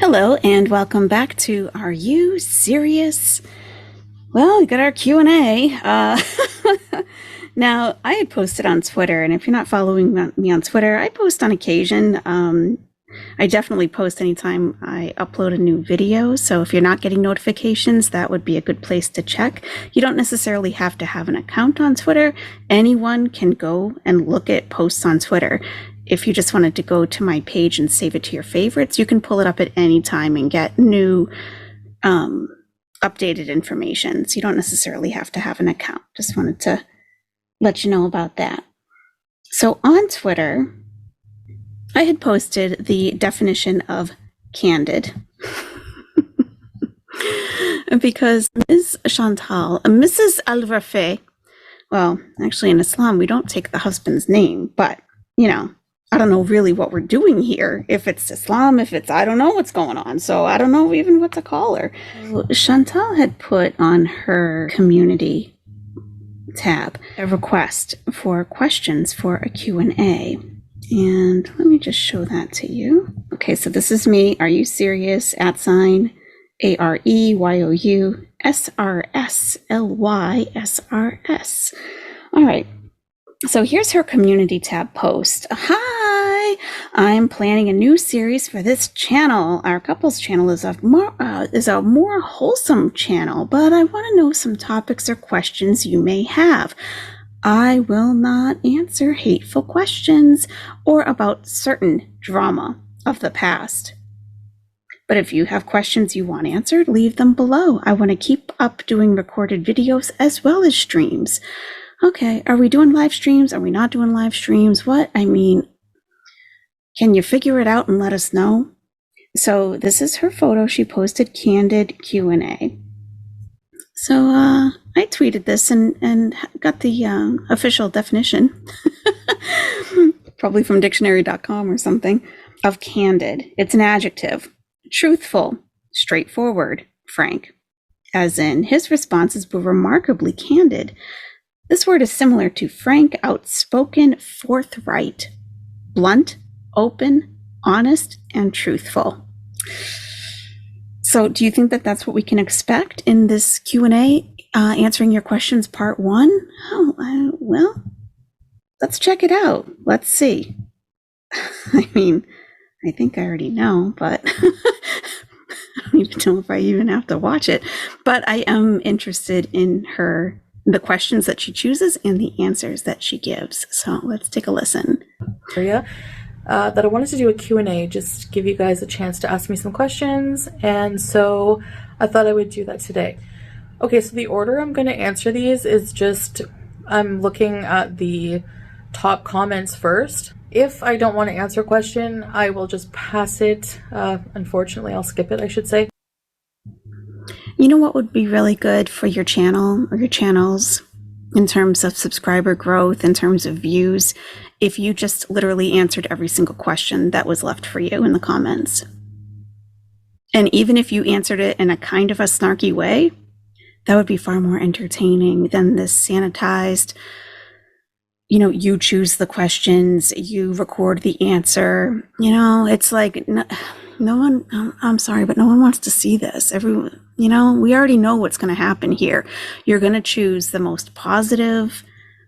Hello and welcome back to Are You Serious? Well, we got our Q&A. Now, I had posted on Twitter, and if you're not following me on Twitter, I post on occasion. I definitely post anytime I upload a new video, so if you're not getting notifications, that would be a good place to check. You don't necessarily have to have an account on Twitter. Anyone can go and look at posts on Twitter. If you just wanted to go to my page and save it to your favorites, you can pull it up at any time and get new updated information. So you don't necessarily have to have an account. Just wanted to let you know about that. So on Twitter, I had posted the definition of candid because Ms. Chantal, Mrs. Al-Rafi, well, actually in Islam, we don't take the husband's name, but, you know, I don't know really what we're doing here. If it's Islam, if it's, I don't know what's going on. So I don't know even what to call her. Chantal had put on her community tab a request for questions for a Q&A. And let me just show that to you. Okay, so this is me. Are you serious? @ AREYOUSRSLYSRS. All right. So here's her community tab post. Hi, I'm planning a new series for this channel. Our couples channel is a more wholesome channel, but I want to know some topics or questions you may have. I will not answer hateful questions or about certain drama of the past. But if you have questions you want answered, leave them below. I want to keep up doing recorded videos as well as streams. Okay, are we doing live streams? Are we not doing live streams? What? I mean, can you figure it out and let us know? So this is her photo. She posted candid Q&A. So I tweeted this and got the official definition, probably from dictionary.com or something, of candid. It's an adjective. Truthful, straightforward, frank. As in, his responses were remarkably candid. This word is similar to frank, outspoken, forthright, blunt, open, honest, and truthful. So do you think that that's what we can expect in this Q&A, answering your questions part 1? Oh, well, let's check it out. Let's see. I mean, I think I already know, but I don't even know if I even have to watch it. But I am interested in the questions that she chooses and the answers that she gives. So let's take a listen. That I wanted to do a Q&A, just give you guys a chance to ask me some questions, and so I thought I would do that today. Okay, so the order I'm going to answer these is just, I'm looking at the top comments first. If I don't want to answer a question, I will just pass it. Unfortunately, I'll skip it, I should say. You know what would be really good for your channel or your channels in terms of subscriber growth, in terms of views, if you just literally answered every single question that was left for you in the comments. And even if you answered it in a kind of a snarky way, that would be far more entertaining than this sanitized, you know, you choose the questions, you record the answer. You know, it's like, no one, I'm sorry, but no one wants to see this. Everyone, you know, we already know what's going to happen here. You're going to choose the most positive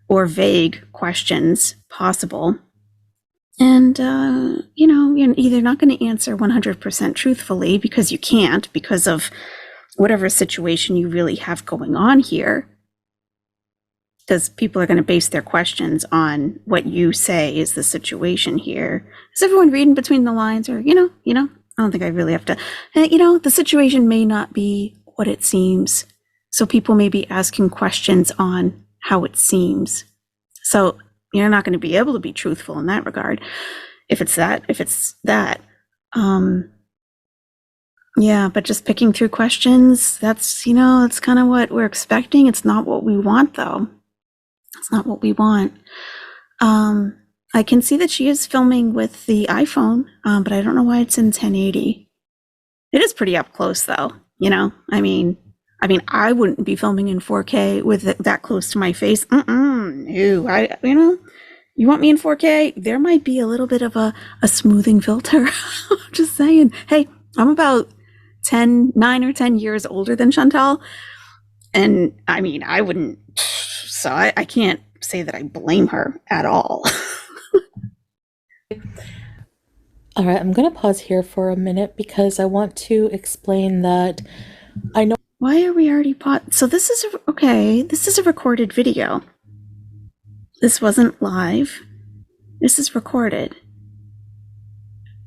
or vague questions possible. And, you know, you're either not going to answer 100% truthfully because you can't, because of whatever situation you really have going on here. Because people are going to base their questions on what you say is the situation here. Is everyone reading between the lines? Or, you know, I don't think I really have to, you know, the situation may not be what it seems. So people may be asking questions on how it seems. So you're not going to be able to be truthful in that regard. If it's that. Yeah, but just picking through questions, that's, you know, that's kind of what we're expecting. It's not what we want, though. It's not what we want. I can see that she is filming with the iPhone, but I don't know why it's in 1080. It is pretty up close, though. You know, I mean, I wouldn't be filming in 4K with it that close to my face. No, you know, you want me in 4K? There might be a little bit of a smoothing filter. Just saying. Hey, I'm about 9 or 10 years older than Chantal. And I mean, I wouldn't, so I can't say that I blame her at all. All right, I'm going to pause here for a minute because I want to explain that I know. Why are we already so this is okay, this is a recorded video. This wasn't live. This is recorded.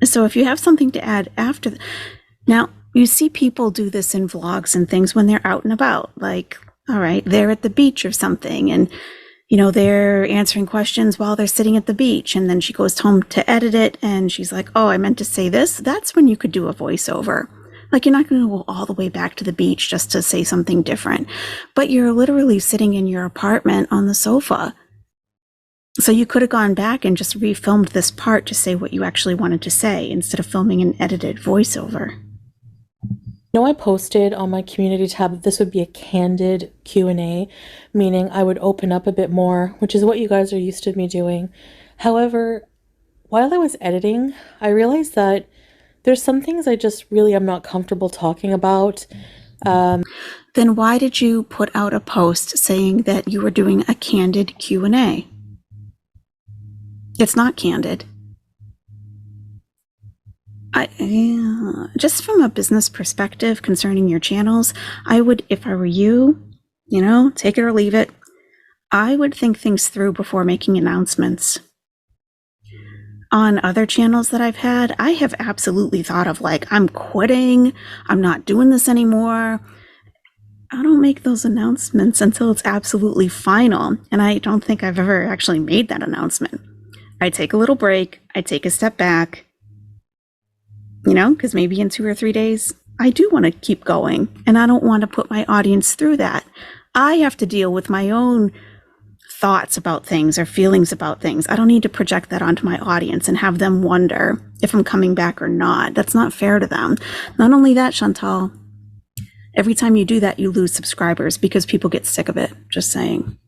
So if you have something to add after now, you see people do this in vlogs and things when they're out and about, like, all right, they're at the beach or something, and they're answering questions while they're sitting at the beach, and then she goes home to edit it and she's like, oh, I meant to say this. That's when you could do a voiceover. Like, you're not going to go all the way back to the beach just to say something different, but you're literally sitting in your apartment on the sofa. So you could have gone back and just refilmed this part to say what you actually wanted to say instead of filming an edited voiceover. I posted on my community tab that this would be a candid Q&A, meaning I would open up a bit more, which is what you guys are used to me doing. However, while I was editing, I realized that there's some things I just really am not comfortable talking about. Then why did you put out a post saying that you were doing a candid Q&A? It's not candid. Just from a business perspective concerning your channels, I would, if I were you, take it or leave it. I would think things through before making announcements. On other channels that I've had, I have absolutely thought of, like, I'm quitting, I'm not doing this anymore. I don't make those announcements until it's absolutely final, and I don't think I've ever actually made that announcement. I take a little break, I take a step back, because maybe in 2 or 3 days, I do want to keep going, and I don't want to put my audience through that. I have to deal with my own thoughts about things or feelings about things. I don't need to project that onto my audience and have them wonder if I'm coming back or not. That's not fair to them. Not only that, Chantal, every time you do that, you lose subscribers because people get sick of it. Just saying.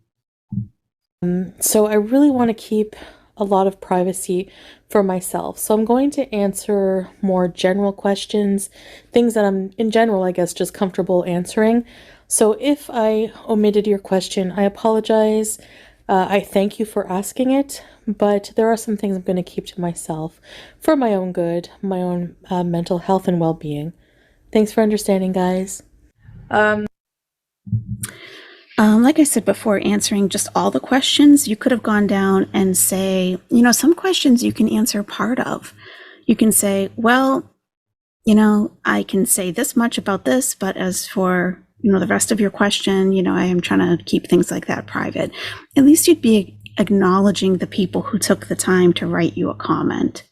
So I really want to keep a lot of privacy for myself. So I'm going to answer more general questions, things that I'm, in general, I guess, just comfortable answering. So if I omitted your question, I apologize. I thank you for asking it, but there are some things I'm going to keep to myself for my own good, my own mental health and well-being. Thanks for understanding, guys. Like I said before, answering just all the questions, you could have gone down and say, some questions you can answer part of. You can say, well, I can say this much about this, but as for, the rest of your question, I am trying to keep things like that private. At least you'd be acknowledging the people who took the time to write you a comment.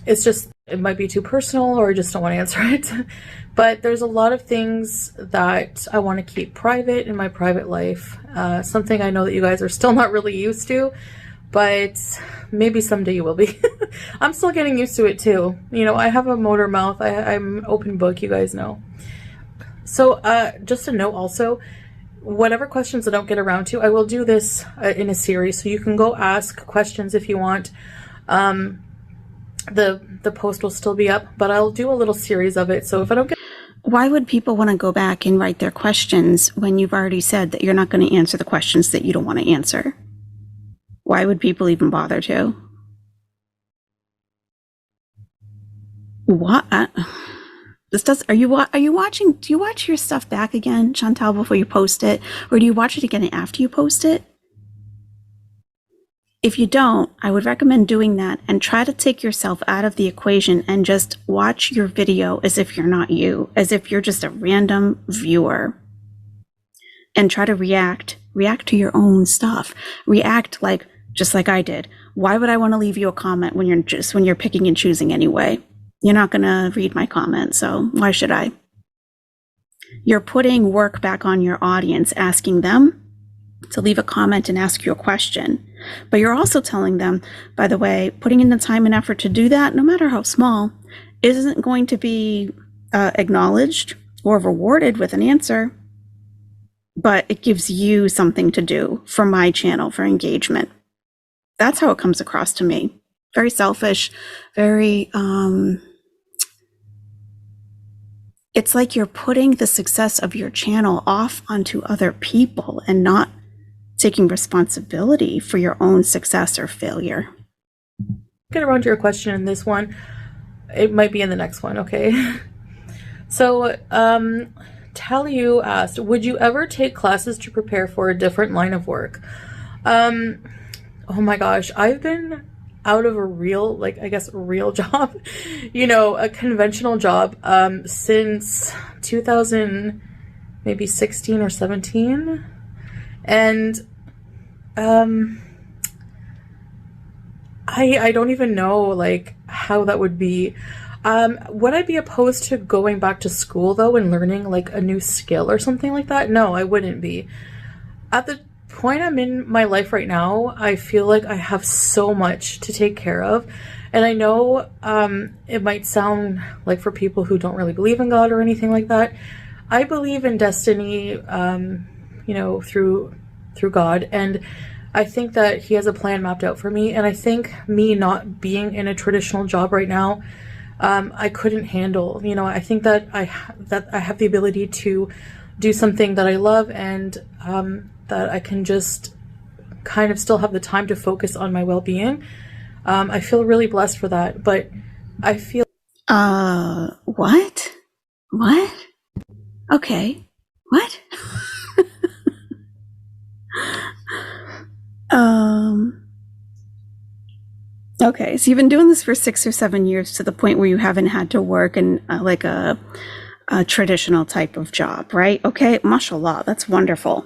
It's just, it might be too personal, or I just don't want to answer it. But there's a lot of things that I want to keep private in my private life. Something I know that you guys are still not really used to, but maybe someday you will be. I'm still getting used to it too. I have a motor mouth. I'm an open book, you guys know. So just a note also, whatever questions I don't get around to, I will do this in a series. So you can go ask questions if you want. The post will still be up, but I'll do a little series of it. So if I don't get... Why would people want to go back and write their questions when you've already said that you're not going to answer the questions that you don't want to answer? Why would people even bother to? What? Are you watching? Do you watch your stuff back again, Chantal, before you post it? Or do you watch it again after you post it? If you don't, I would recommend doing that and try to take yourself out of the equation and just watch your video as if you're not you, as if you're just a random viewer. And try to react to your own stuff. React just like I did. Why would I want to leave you a comment when you're picking and choosing anyway? You're not going to read my comment, so why should I? You're putting work back on your audience, asking them to leave a comment and ask you a question. But you're also telling them, by the way, putting in the time and effort to do that, no matter how small, isn't going to be acknowledged or rewarded with an answer, but it gives you something to do for my channel, for engagement. That's how it comes across to me. Very selfish, very it's like you're putting the success of your channel off onto other people and not taking responsibility for your own success or failure. Get around to your question in this one. It might be in the next one, okay? So, Taliu asked, would you ever take classes to prepare for a different line of work? Oh my gosh, I've been out of a real, like, I guess, real job, you know, a conventional job, since 2000, maybe 16 or 17. And, I don't even know, like, how that would be. Would I be opposed to going back to school, though, and learning, like, a new skill or something like that? No, I wouldn't be. At the point I'm in my life right now, I feel like I have so much to take care of. And I know it might sound like for people who don't really believe in God or anything like that, I believe in destiny, you know, through God. And I think that he has a plan mapped out for me. And I think me not being in a traditional job right now, I couldn't handle. You know, I think that I have the ability to do something that I love, and that I can just kind of still have the time to focus on my well-being. I feel really blessed for that, but I feel What? What? Okay. What? Okay, so you've been doing this for 6 or 7 years to the point where you haven't had to work in like a traditional type of job, right? Okay, mashallah, that's wonderful.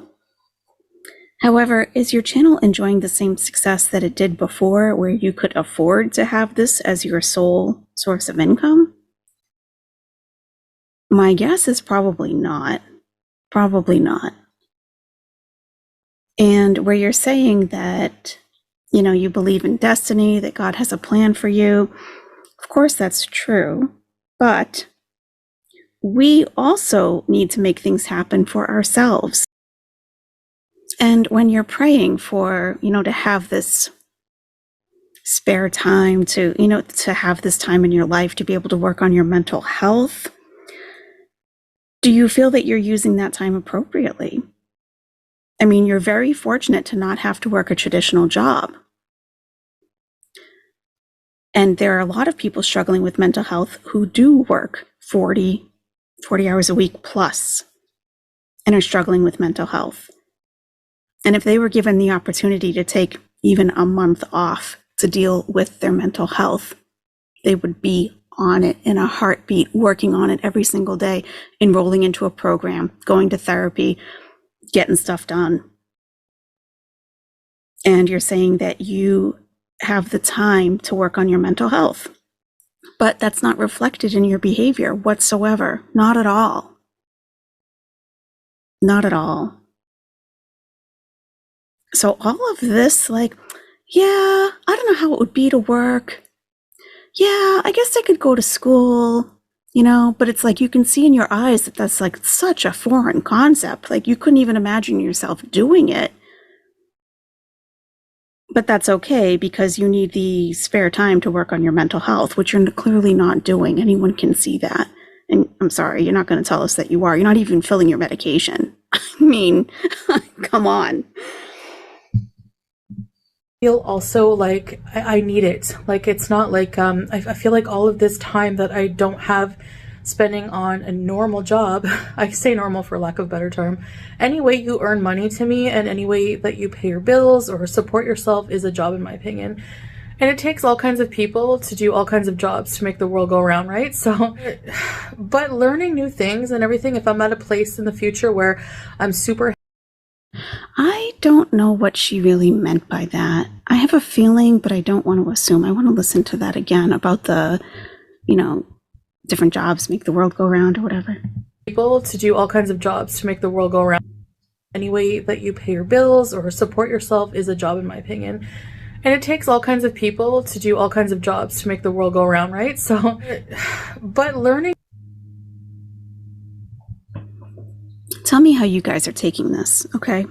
However, is your channel enjoying the same success that it did before, where you could afford to have this as your sole source of income? My guess is probably not. Probably not. And where you're saying that, you know, you believe in destiny, that God has a plan for you, of course that's true, but we also need to make things happen for ourselves. And when you're praying for, you know, to have this spare time, to, you know, to have this time in your life to be able to work on your mental health, do you feel that you're using that time appropriately? I mean, you're very fortunate to not have to work a traditional job. And there are a lot of people struggling with mental health who do work 40 hours a week plus and are struggling with mental health. And if they were given the opportunity to take even a month off to deal with their mental health, they would be on it in a heartbeat, working on it every single day, enrolling into a program, going to therapy, getting stuff done. And you're saying that you have the time to work on your mental health, but that's not reflected in your behavior whatsoever. Not at all. Not at all. So all of this, like, yeah, I don't know how it would be to work. Yeah, I guess I could go to school, you know, but it's like you can see in your eyes that that's like such a foreign concept. Like you couldn't even imagine yourself doing it. But that's okay because you need the spare time to work on your mental health, which you're clearly not doing. Anyone can see that. And I'm sorry, you're not going to tell us that you are. You're not even filling your medication. I mean, come on. feel also like I need it. Like it's not like I feel like all of this time that I don't have spending on a normal job, I say normal for lack of a better term, any way you earn money to me and any way that you pay your bills or support yourself is a job in my opinion. And it takes all kinds of people to do all kinds of jobs to make the world go around, right? So, but learning new things and everything, if I'm at a place in the future where I'm super... I don't know what she really meant by that. I have a feeling, but I don't want to assume. I want to listen to that again about the, you know, different jobs make the world go round or whatever. People to do all kinds of jobs to make the world go around. Any way that you pay your bills or support yourself is a job in my opinion. And it takes all kinds of people to do all kinds of jobs to make the world go around, right? So, but learning... Tell me how you guys are taking this, okay?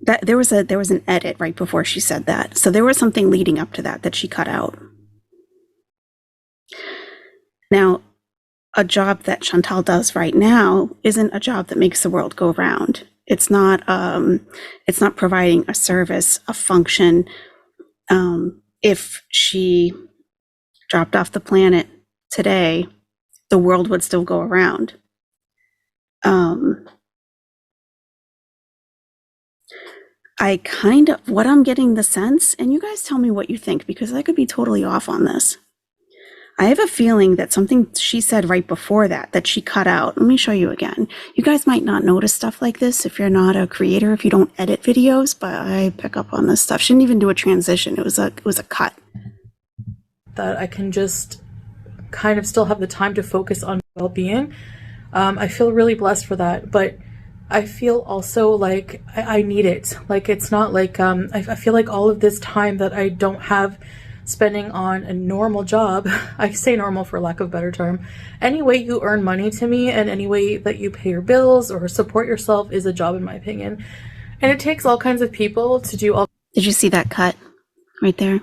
That there was an edit right before she said that. So there was something leading up to that she cut out. Now, a job that Chantal does right now isn't a job that makes the world go round. It's not providing a service, a function. If she dropped off the planet today, the world would still go around. What I'm getting the sense, and you guys tell me what you think, because I could be totally off on this. I have a feeling that something she said right before that she cut out. Let me show you again. You guys might not notice stuff like this if you're not a creator, if you don't edit videos, but I pick up on this stuff. She didn't even do a transition. It was a cut. That I can just kind of still have the time to focus on well-being. I feel really blessed for that, but I feel also like I need it. Like, it's not like, I feel like all of this time that I don't have spending on a normal job, I say normal for lack of a better term, any way you earn money to me and any way that you pay your bills or support yourself is a job, in my opinion. And it takes all kinds of people to do all. Did you see that cut right there?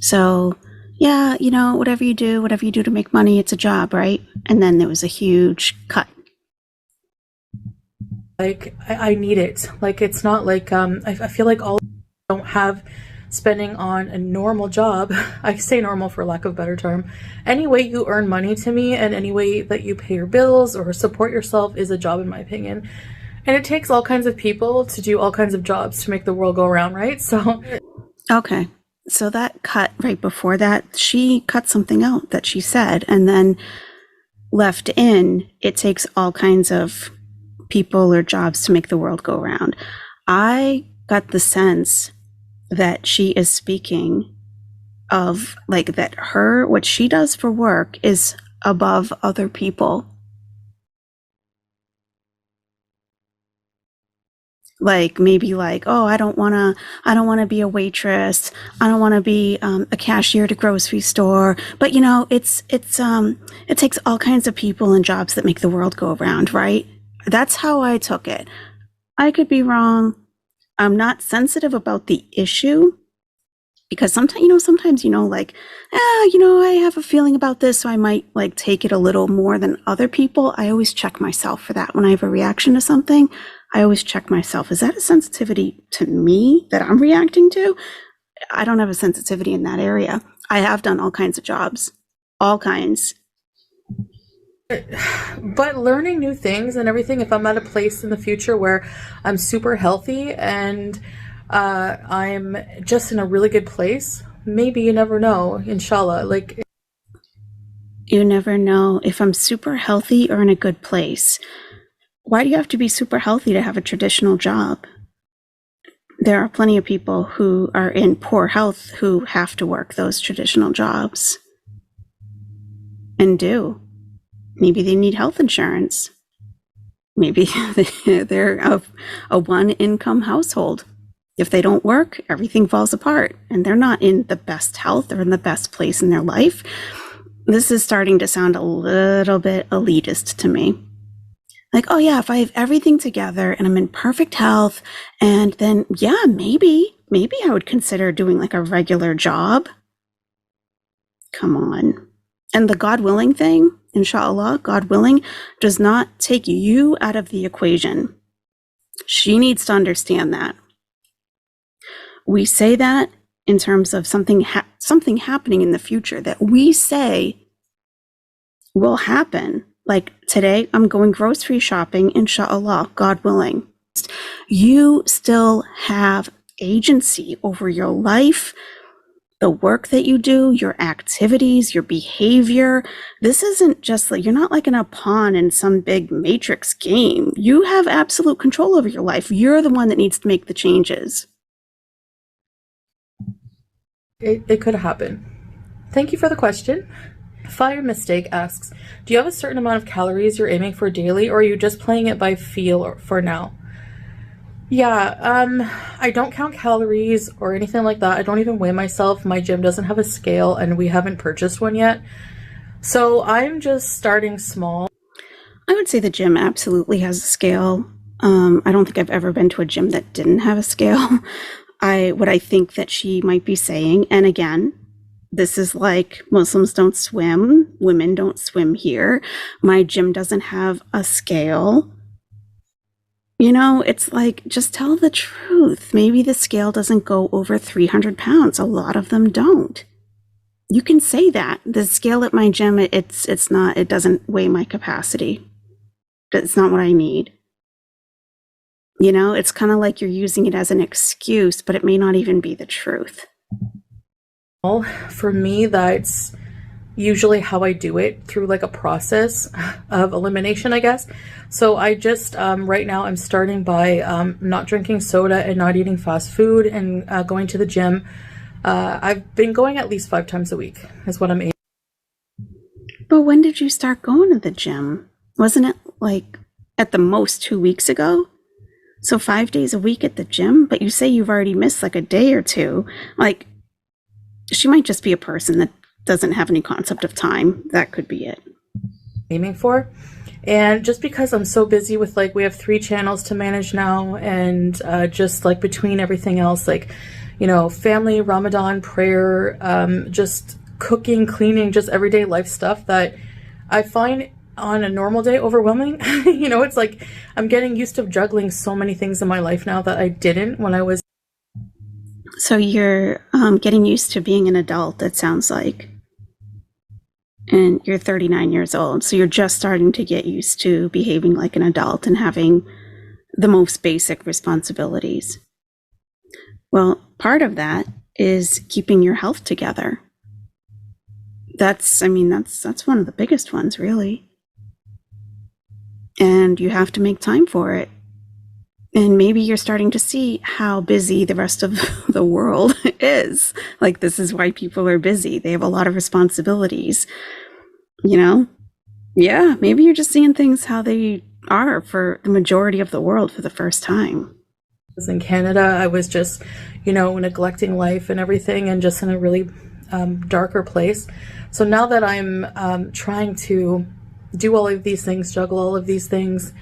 So yeah, whatever you do to make money, it's a job, right? And then there was a huge cut. Like, I need it. Like, it's not like, I feel like all don't have spending on a normal job, I say normal for lack of a better term, any way you earn money to me and any way that you pay your bills or support yourself is a job, in my opinion. And it takes all kinds of people to do all kinds of jobs to make the world go around, right? So okay, so that cut right before that, she cut something out that she said, and then left in, it takes all kinds of people or jobs to make the world go around. I got the sense that she is speaking of like that what she does for work is above other people. Like, maybe like, oh, I don't want to be a waitress. I don't want to be a cashier at a grocery store. But it takes all kinds of people and jobs that make the world go around, right? That's how I took it. I could be wrong. I'm not sensitive about the issue because sometimes, like, I have a feeling about this, so I might like take it a little more than other people. I always check myself for that. When I have a reaction to something, I always check myself. Is that a sensitivity to me that I'm reacting to? I don't have a sensitivity in that area. I have done all kinds of jobs, all kinds. But learning new things and everything, if I'm at a place in the future where I'm super healthy and I'm just in a really good place, maybe, you never know, inshallah. Like, you never know. If I'm super healthy or in a good place, why do you have to be super healthy to have a traditional job? There are plenty of people who are in poor health who have to work those traditional jobs and do. Maybe they need health insurance. Maybe they're a one-income household. If they don't work, everything falls apart, and they're not in the best health or in the best place in their life. This is starting to sound a little bit elitist to me. Like, oh yeah, if I have everything together and I'm in perfect health, and then, yeah, maybe I would consider doing like a regular job. Come on. And the God willing thing, inshallah, God willing, does not take you out of the equation. She needs to understand that. We say that in terms of something happening in the future that we say will happen. Like today, I'm going grocery shopping, inshallah, God willing. You still have agency over your life, the work that you do, your activities, your behavior. This isn't just like, you're not like a pawn in some big matrix game. You have absolute control over your life. You're the one that needs to make the changes. it could happen. Thank you for the question. Fire Mistake asks, do you have a certain amount of calories you're aiming for daily, or are you just playing it by feel or for now? Yeah, I don't count calories or anything like that. I don't even weigh myself. My gym doesn't have a scale and we haven't purchased one yet. So I'm just starting small. I would say the gym absolutely has a scale. I don't think I've ever been to a gym that didn't have a scale. What I think that she might be saying, and again, This is like Muslims don't swim, women don't swim here. My gym doesn't have a scale. You know, it's like, just tell the truth. Maybe the scale doesn't go over 300 pounds. A lot of them don't. You can say that. The scale at my gym, it's not, it doesn't weigh my capacity. It's not what I need. You know, it's kind of like you're using it as an excuse, but it may not even be the truth. Well, for me, that's usually how I do it, through like a process of elimination, I guess. So I just, right now I'm starting by not drinking soda and not eating fast food, and going to the gym. I've been going at least 5 times a week is what I'm aiming. But when did you start going to the gym? Wasn't it like at the most 2 weeks ago? So 5 days a week at the gym, but you say you've already missed like a day or two. Like, she might just be a person that doesn't have any concept of time. That could be it. Aiming for. And just because I'm so busy with, like, we have 3 channels to manage now, and just like between everything else, like, you know, family, Ramadan, prayer, just cooking, cleaning, just everyday life stuff that I find on a normal day overwhelming. You know, it's like I'm getting used to juggling so many things in my life now that I didn't when I was. So you're getting used to being an adult, it sounds like. And you're 39 years old, so you're just starting to get used to behaving like an adult and having the most basic responsibilities. Well, part of that is keeping your health together. That's one of the biggest ones, really. And you have to make time for it. And maybe you're starting to see how busy the rest of the world is. Like, this is why people are busy. They have a lot of responsibilities, you know? Yeah, maybe you're just seeing things how they are for the majority of the world for the first time. In Canada, I was just, you know, neglecting life and everything, and just in a really darker place. So now that I'm trying to do all of these things, juggle all of these things,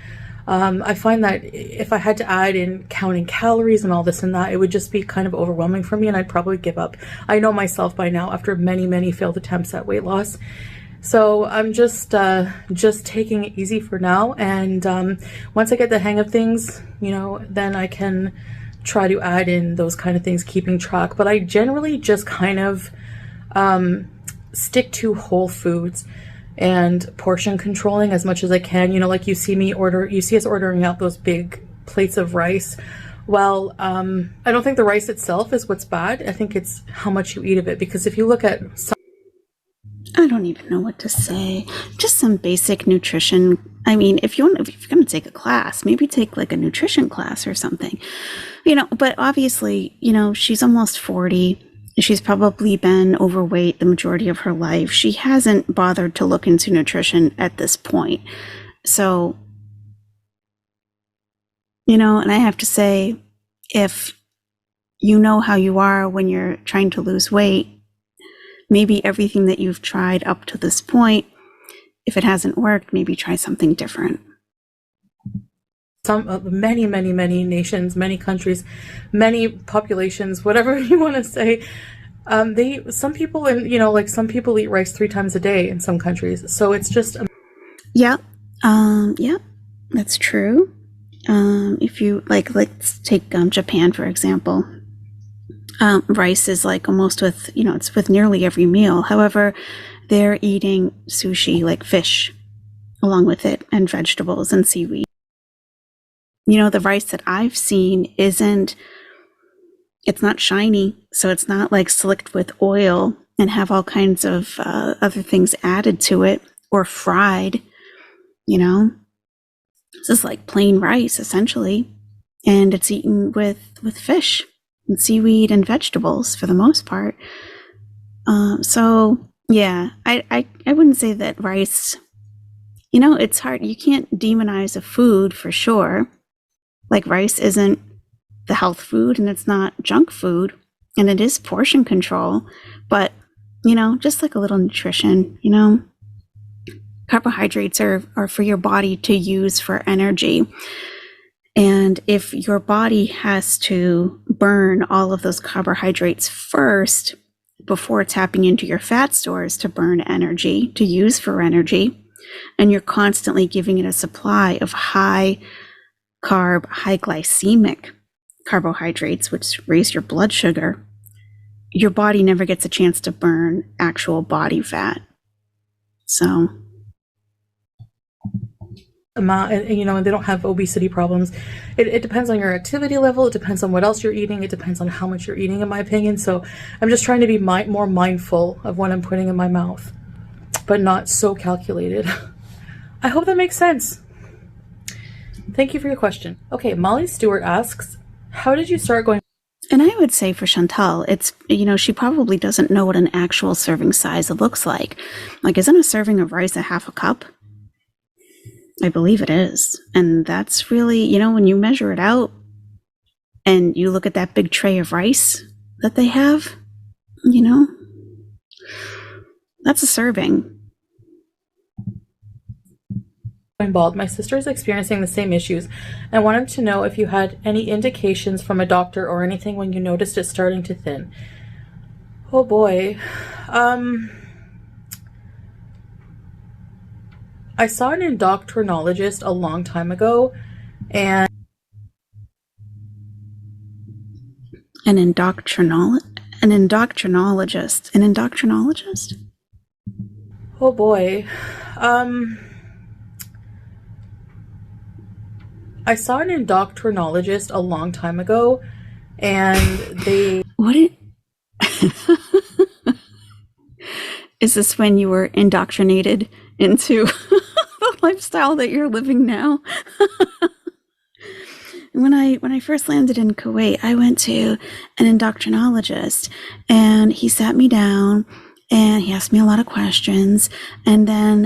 I find that if I had to add in counting calories and all this and that, it would just be kind of overwhelming for me, and I'd probably give up. I know myself by now after many, many failed attempts at weight loss. So I'm just taking it easy for now, and once I get the hang of things, you know, then I can try to add in those kind of things, keeping track. But I generally just kind of stick to whole foods and portion controlling as much as I can. You know, like you see us ordering out those big plates of rice. Well, I don't think the rice itself is what's bad. I think it's how much you eat of it, because if you look at I don't even know what to say. Just some basic nutrition. I mean, if you're going to take a class, maybe take like a nutrition class or something, you know. But obviously, you know, she's almost 40. She's probably been overweight the majority of her life. She hasn't bothered to look into nutrition at this point. So, you know, and I have to say, if you know how you are when you're trying to lose weight, maybe everything that you've tried up to this point, if it hasn't worked, maybe try something different. Many nations, many countries, many populations, whatever you want to say, some people eat rice 3 times a day in some countries. So it's just yeah, that's true. If you let's take Japan for example. Rice is like almost with, you know, it's with nearly every meal. However, they're eating sushi, like fish, along with it, and vegetables and seaweed. You know, the rice that I've seen it's not shiny, so it's not like slicked with oil and have all kinds of other things added to it or fried, you know. This is like plain rice, essentially, and it's eaten with fish and seaweed and vegetables for the most part. So yeah, I wouldn't say that rice, you know, it's hard. You can't demonize a food for sure. Like, rice isn't the health food and it's not junk food, and it is portion control, but, you know, just like a little nutrition, you know, carbohydrates are for your body to use for energy. And if your body has to burn all of those carbohydrates first before tapping into your fat stores to burn energy, to use for energy, and you're constantly giving it a supply of high carb, high glycemic carbohydrates, which raise your blood sugar, your body never gets a chance to burn actual body fat. So, and they don't have obesity problems. It depends on your activity level. It depends on what else you're eating. It depends on how much you're eating, in my opinion. So I'm just trying to be more mindful of what I'm putting in my mouth, but not so calculated. I hope that makes sense. Thank you for your question. Okay, Molly Stewart asks, how did you start going? And I would say for Chantal, it's, she probably doesn't know what an actual serving size looks like. Like, isn't a serving of rice a half a cup? I believe it is. And that's really, when you measure it out and you look at that big tray of rice that they have, that's a serving. Bald. My sister is experiencing the same issues and wanted to know if you had any indications from a doctor or anything when you noticed it starting to thin. Oh boy. I saw an endocrinologist a long time ago, and An endocrinologist? Oh boy. I saw an endocrinologist a long time ago, and they... Is this when you were indoctrinated into the lifestyle that you're living now? When I first landed in Kuwait, I went to an endocrinologist, and he sat me down and he asked me a lot of questions, and then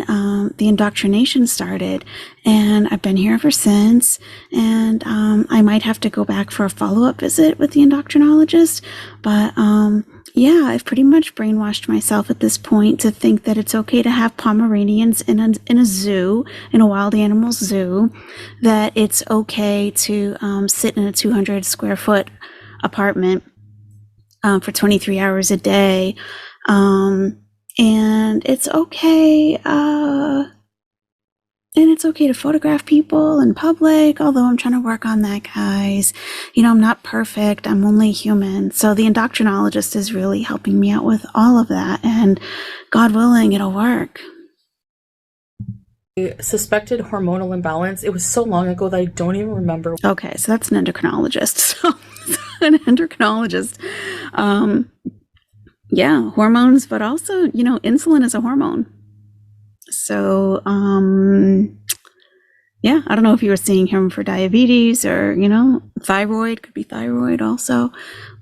the indoctrination started, and I've been here ever since, and I might have to go back for a follow-up visit with the endocrinologist, but yeah, I've pretty much brainwashed myself at this point to think that it's okay to have Pomeranians in a zoo, in a wild animal zoo, that it's okay to sit in a 200 square foot apartment for 23 hours a day, and it's okay, to photograph people in public, although I'm trying to work on that, guys. I'm not perfect. I'm only human. So the endocrinologist is really helping me out with all of that, and God willing, it'll work. Suspected hormonal imbalance. It was so long ago that I don't even remember. Okay, so that's an endocrinologist. So an endocrinologist. Yeah, hormones, but also, insulin is a hormone. So, yeah, I don't know if you were seeing him for diabetes or, thyroid, could be thyroid also. A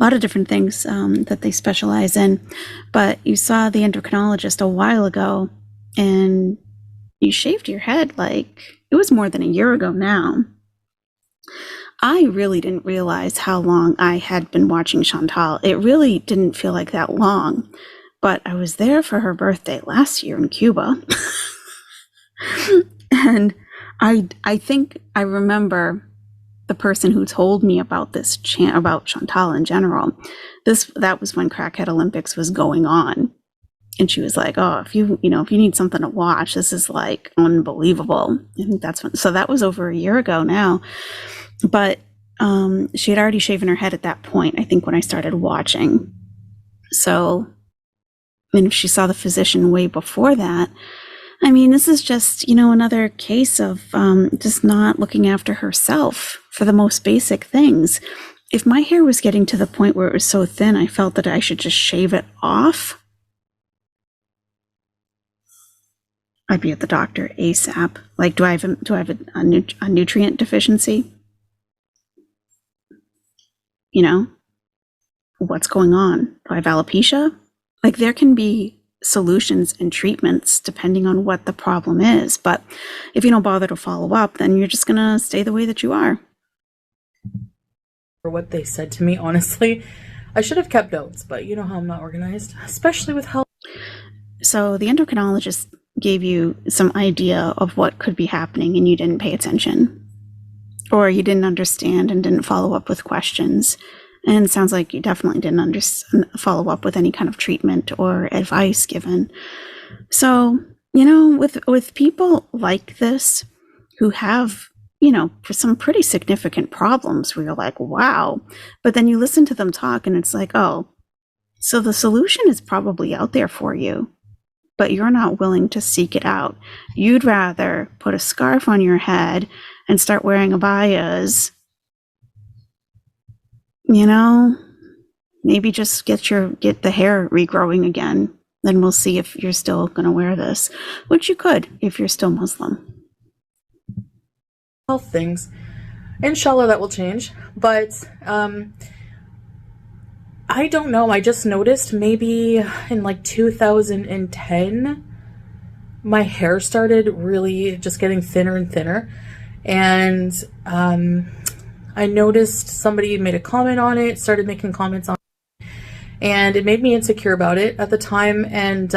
lot of different things that they specialize in. But you saw the endocrinologist a while ago, and you shaved your head like it was more than a year ago now. I really didn't realize how long I had been watching Chantal. It really didn't feel like that long, but I was there for her birthday last year in Cuba. And I think I remember the person who told me about this about Chantal in general. That was when Crackhead Olympics was going on. And she was like, "Oh, if you need something to watch, this is like unbelievable." I think so that was over a year ago now. But she had already shaven her head at that point, I think, when I started watching. So, if she saw the physician way before that, this is just, another case of just not looking after herself for the most basic things. If my hair was getting to the point where it was so thin, I felt that I should just shave it off, I'd be at the doctor ASAP. Like, do I have a nutrient deficiency? What's going on? Do I have alopecia? Like, there can be solutions and treatments depending on what the problem is. But if you don't bother to follow up, then you're just going to stay the way that you are. For what they said to me, honestly, I should have kept notes, but you know how I'm not organized, especially with health. So the endocrinologist gave you some idea of what could be happening, and you didn't pay attention, or you didn't understand and didn't follow up with questions, And it sounds like you definitely didn't follow up with any kind of treatment or advice given. So, with people like this who have, for some pretty significant problems where you're like, wow, but then you listen to them talk and it's like, oh, so the solution is probably out there for you, but you're not willing to seek it out. You'd rather put a scarf on your head and start wearing abayas, maybe just get the hair regrowing again. Then we'll see if you're still going to wear this, which you could if you're still Muslim. Health things. Inshallah, that will change. But I don't know. I just noticed maybe in like 2010, my hair started really just getting thinner and thinner. And I noticed somebody made a comment on it, started making comments on it, and it made me insecure about it at the time. And,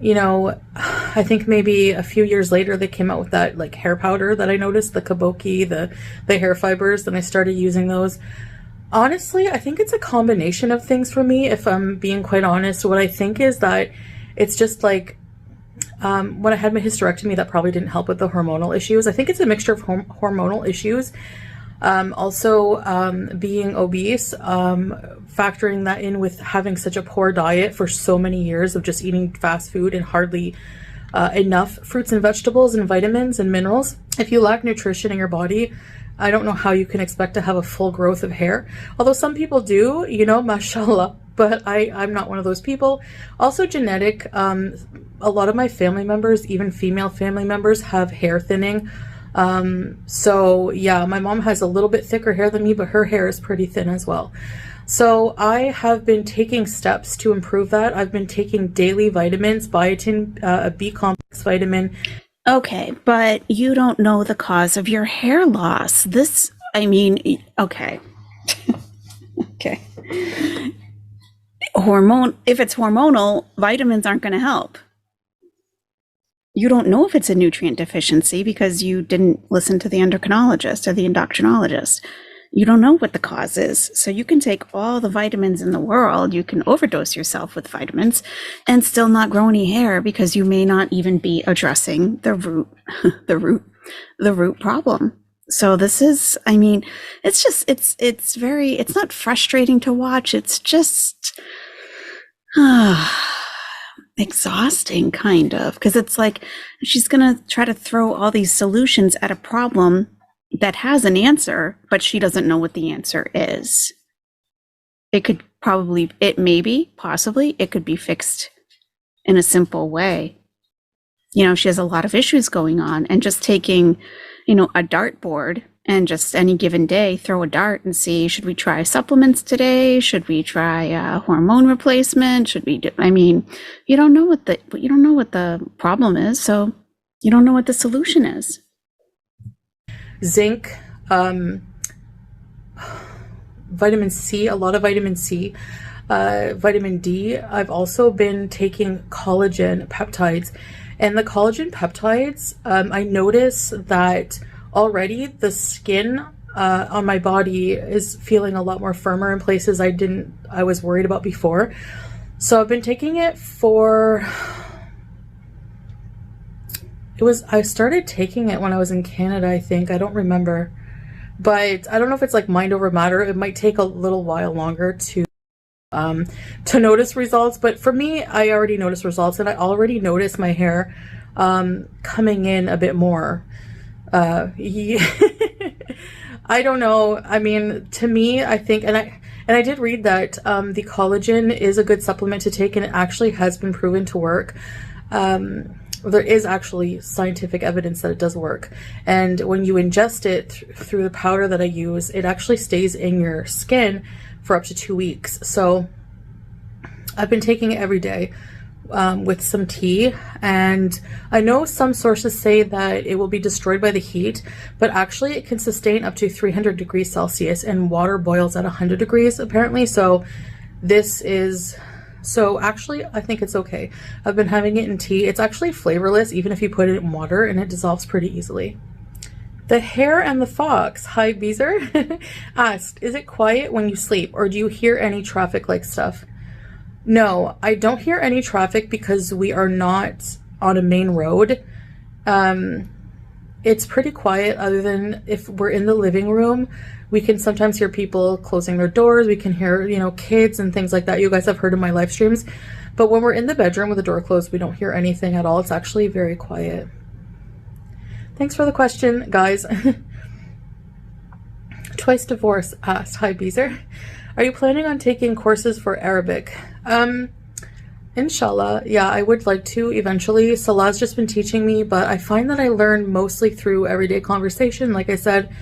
I think maybe a few years later, they came out with that like hair powder that I noticed, the kaboki, the hair fibers, and I started using those. Honestly, I think it's a combination of things for me, if I'm being quite honest. What I think is that it's just like, when I had my hysterectomy, that probably didn't help with the hormonal issues. I think it's a mixture of hormonal issues. Also, being obese, factoring that in with having such a poor diet for so many years of just eating fast food and hardly enough fruits and vegetables and vitamins and minerals. If you lack nutrition in your body, I don't know how you can expect to have a full growth of hair. Although some people do, mashallah, but I'm not one of those people. Also genetic. A lot of my family members, even female family members, have hair thinning. So yeah, my mom has a little bit thicker hair than me, but her hair is pretty thin as well. So I have been taking steps to improve that. I've been taking daily vitamins, biotin, a B complex vitamin. Okay, but you don't know the cause of your hair loss. Okay. Okay. If it's hormonal, vitamins aren't going to help. You don't know if it's a nutrient deficiency because you didn't listen to the endocrinologist or the endocrinologist. You don't know what the cause is. So you can take all the vitamins in the world, you can overdose yourself with vitamins and still not grow any hair because you may not even be addressing the root problem. So this is, it's not frustrating to watch. It's just exhausting, kind of, because it's like she's going to try to throw all these solutions at a problem that has an answer, but she doesn't know what the answer is. It could possibly be fixed in a simple way. She has a lot of issues going on, and just taking, a dartboard and just any given day throw a dart and see, should we try supplements today? Should we try a hormone replacement? You don't know what the problem is, so you don't know what the solution is. Zinc, vitamin C, a lot of vitamin C, vitamin D. I've also been taking collagen peptides, and the collagen peptides, I notice that already the skin on my body is feeling a lot more firmer in places I was worried about before. So I've been taking it I started taking it when I was in Canada, I think. I don't remember. But I don't know if it's like mind over matter. It might take a little while longer to notice results. But for me, I already noticed results, and I already noticed my hair coming in a bit more. Yeah. I don't know. To me, I think, and I did read that the collagen is a good supplement to take, and it actually has been proven to work. There is actually scientific evidence that it does work. And when you ingest it through the powder that I use, it actually stays in your skin for up to 2 weeks. So I've been taking it every day with some tea. And I know some sources say that it will be destroyed by the heat, but actually it can sustain up to 300 degrees Celsius, and water boils at 100 degrees apparently. So actually, I think it's okay. I've been having it in tea. It's actually flavorless, even if you put it in water, and it dissolves pretty easily. The Hare and the Fox, hi Beezer, asked, is it quiet when you sleep or do you hear any traffic like stuff? No, I don't hear any traffic because we are not on a main road. It's pretty quiet other than if we're in the living room. We can sometimes hear people closing their doors. We can hear, kids and things like that. You guys have heard in my live streams. But when we're in the bedroom with the door closed, we don't hear anything at all. It's actually very quiet. Thanks for the question, guys. Twice Divorce asked, hi Beezer, are you planning on taking courses for Arabic? Inshallah, yeah, I would like to eventually. Salah's just been teaching me, but I find that I learn mostly through everyday conversation, like I said,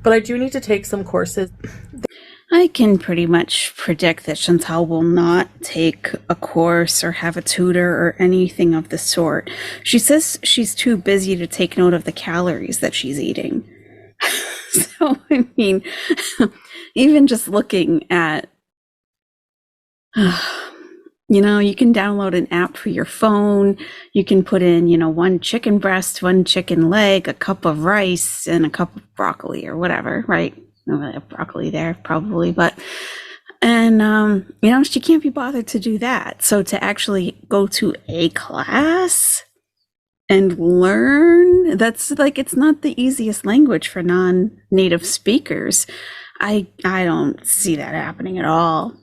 but I do need to take some courses. I can pretty much predict that Chantal will not take a course or have a tutor or anything of the sort. She says she's too busy to take note of the calories that she's eating. So, I mean, even just looking at, you can download an app for your phone. You can put in, one chicken breast, one chicken leg, a cup of rice, and a cup of broccoli or whatever, right? No really have broccoli there, probably, and she can't be bothered to do that. So to actually go to a class and learn, that's like, it's not the easiest language for non-native speakers. I don't see that happening at all.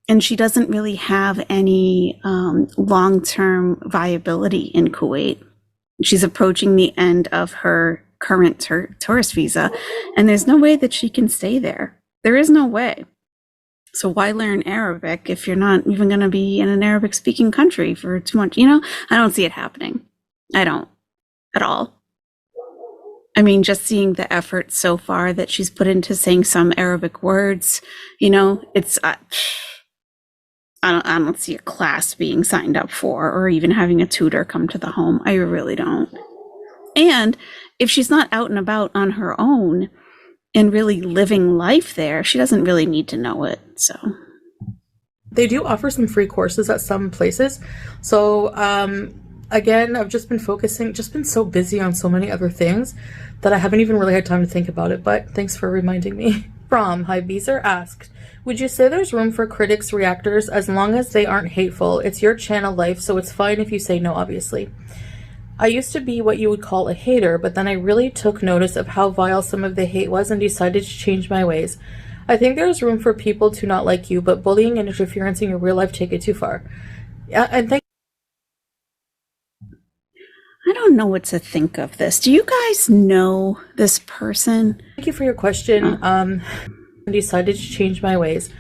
And she doesn't really have any long-term viability in Kuwait. She's approaching the end of her current tourist visa, and there's no way that she can stay there. There is no way. So why learn Arabic if you're not even going to be in an Arabic-speaking country for too much? I don't see it happening. I don't at all. I mean, just seeing the effort so far that she's put into saying some Arabic words, it's... I don't see a class being signed up for or even having a tutor come to the home. I really don't. And if she's not out and about on her own and really living life there, she doesn't really need to know it. So they do offer some free courses at some places. So again, I've just been so busy on so many other things that I haven't even really had time to think about it. But thanks for reminding me. From Hi Beezer asked, would you say there's room for critics' reactors as long as they aren't hateful? It's your channel life, so it's fine if you say no, obviously. I used to be what you would call a hater, but then I really took notice of how vile some of the hate was and decided to change my ways. I think there's room for people to not like you, but bullying and interference in your real life take it too far. And I don't know what to think of this. Do you guys know this person? Thank you for your question. Decided to change my ways.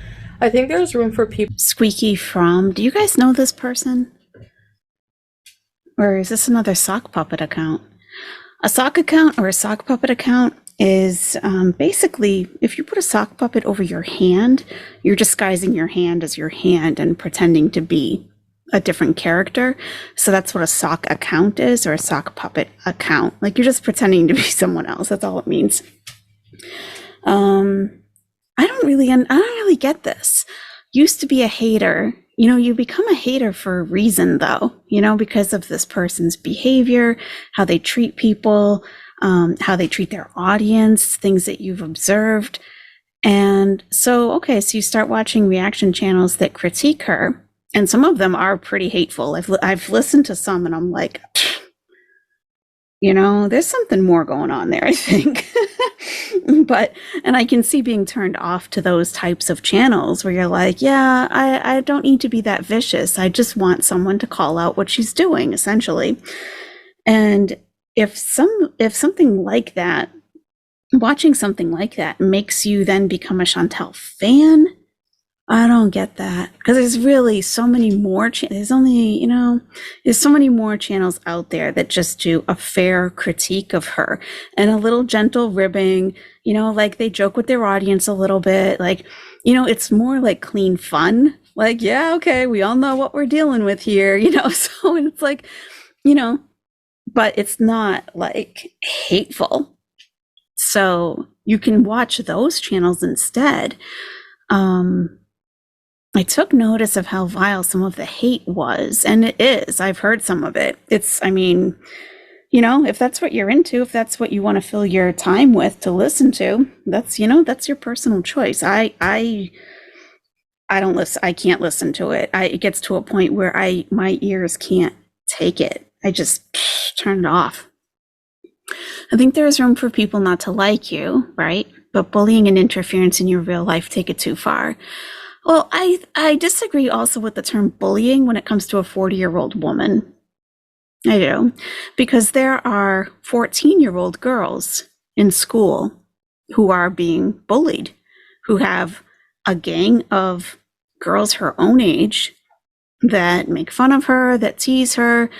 I think there's room for people. Squeaky From. Do you guys know this person? Or is this another sock puppet account? A sock account or a sock puppet account is basically, if you put a sock puppet over your hand, you're disguising your hand as your hand and pretending to be a different character. So that's what a sock account is, or a sock puppet account. Like, you're just pretending to be someone else. That's all it means. I don't really get this. Used to be a hater. You become a hater for a reason, though, because of this person's behavior, how they treat people, how they treat their audience, things that you've observed. And so you start watching reaction channels that critique her, and some of them are pretty hateful. I've listened to some and I'm like, there's something more going on there, I think. And I can see being turned off to those types of channels where you're like, yeah, I don't need to be that vicious. I just want someone to call out what she's doing, essentially. And if something like that, watching something like that makes you then become a Chantal fan, I don't get that, because there's really so many more. There's so many more channels out there that just do a fair critique of her and a little gentle ribbing. Like, they joke with their audience a little bit. Like, it's more like clean fun. Like, yeah, okay, we all know what we're dealing with here. So it's like, but it's not like hateful. So you can watch those channels instead. I took notice of how vile some of the hate was, and it is. I've heard some of it. You know, if that's what you're into, if that's what you want to fill your time with to listen to, that's, that's your personal choice. I don't listen. I can't listen to it. It gets to a point where my ears can't take it. I just turn it off. I think there's room for people not to like you, right? But bullying and interference in your real life take it too far. Well, I disagree also with the term bullying when it comes to a 40-year-old woman. I do. Because there are 14-year-old girls in school who are being bullied, who have a gang of girls her own age that make fun of her, that tease her,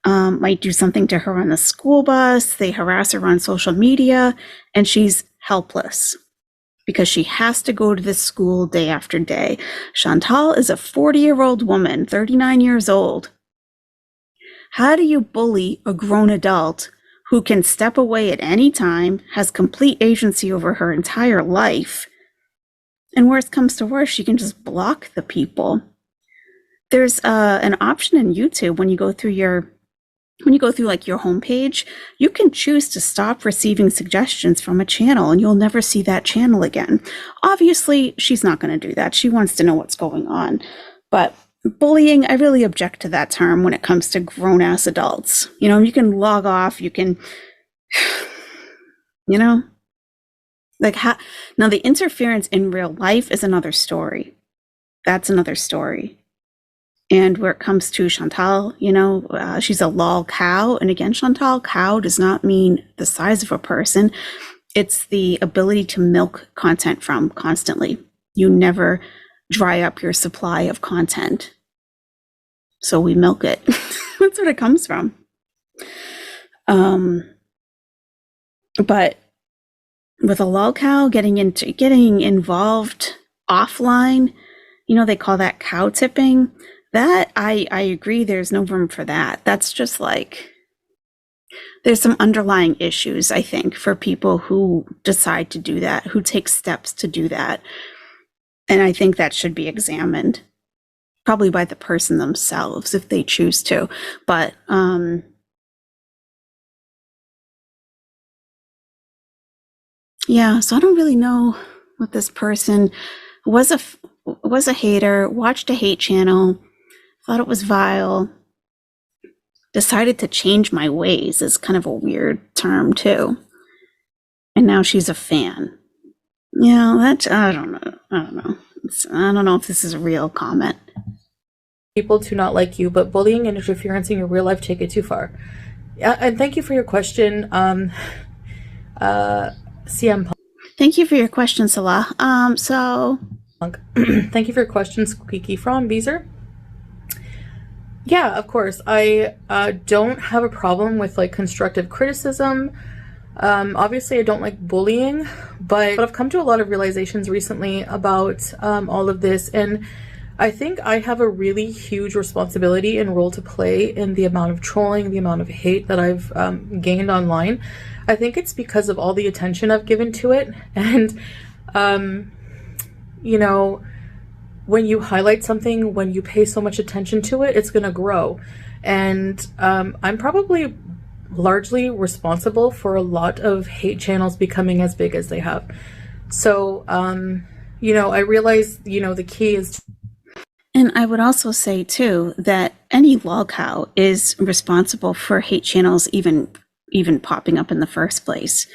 might do something to her on the school bus. They harass her on social media, and she's helpless because she has to go to this school day after day. Chantal is a 40-year-old woman, 39 years old. How do you bully a grown adult who can step away at any time, has complete agency over her entire life, and worst comes to worst, she can just block the people? There's an option in YouTube when you go through like your homepage, you can choose to stop receiving suggestions from a channel and you'll never see that channel again. Obviously, she's not going to do that. She wants to know what's going on. But bullying, I really object to that term when it comes to grown-ass adults. You can log off, you can, now the interference in real life is another story. That's another story. And where it comes to Chantal, she's a lol cow. And again, Chantal, cow does not mean the size of a person. It's the ability to milk content from constantly. You never dry up your supply of content. So we milk it. That's what it comes from. But with a lol cow getting involved offline, they call that cow tipping. That, I agree, there's no room for that. That's just there's some underlying issues, I think, for people who decide to do that, who take steps to do that. And I think that should be examined, probably by the person themselves, if they choose to. But, yeah, so I don't really know what this person was a hater, watched a hate channel, thought it was vile, decided to change my ways is kind of a weird term too. And now she's a fan. I don't know. I don't know if this is a real comment. People to not like you, but bullying and interference in your real life take it too far. And thank you for your question, CM Punk. Thank you for your question, Salah. Thank you for your question, Squeaky from Beezer. Yeah, of course. I don't have a problem with constructive criticism. Obviously, I don't like bullying, but I've come to a lot of realizations recently about all of this, and I think I have a really huge responsibility and role to play in the amount of trolling, the amount of hate that I've gained online. I think it's because of all the attention I've given to it, and when you highlight something, when you pay so much attention to it, it's going to grow. And I'm probably largely responsible for a lot of hate channels becoming as big as they have. So, I realize, the key is... And I would also say, too, that any lol cow is responsible for hate channels even popping up in the first place.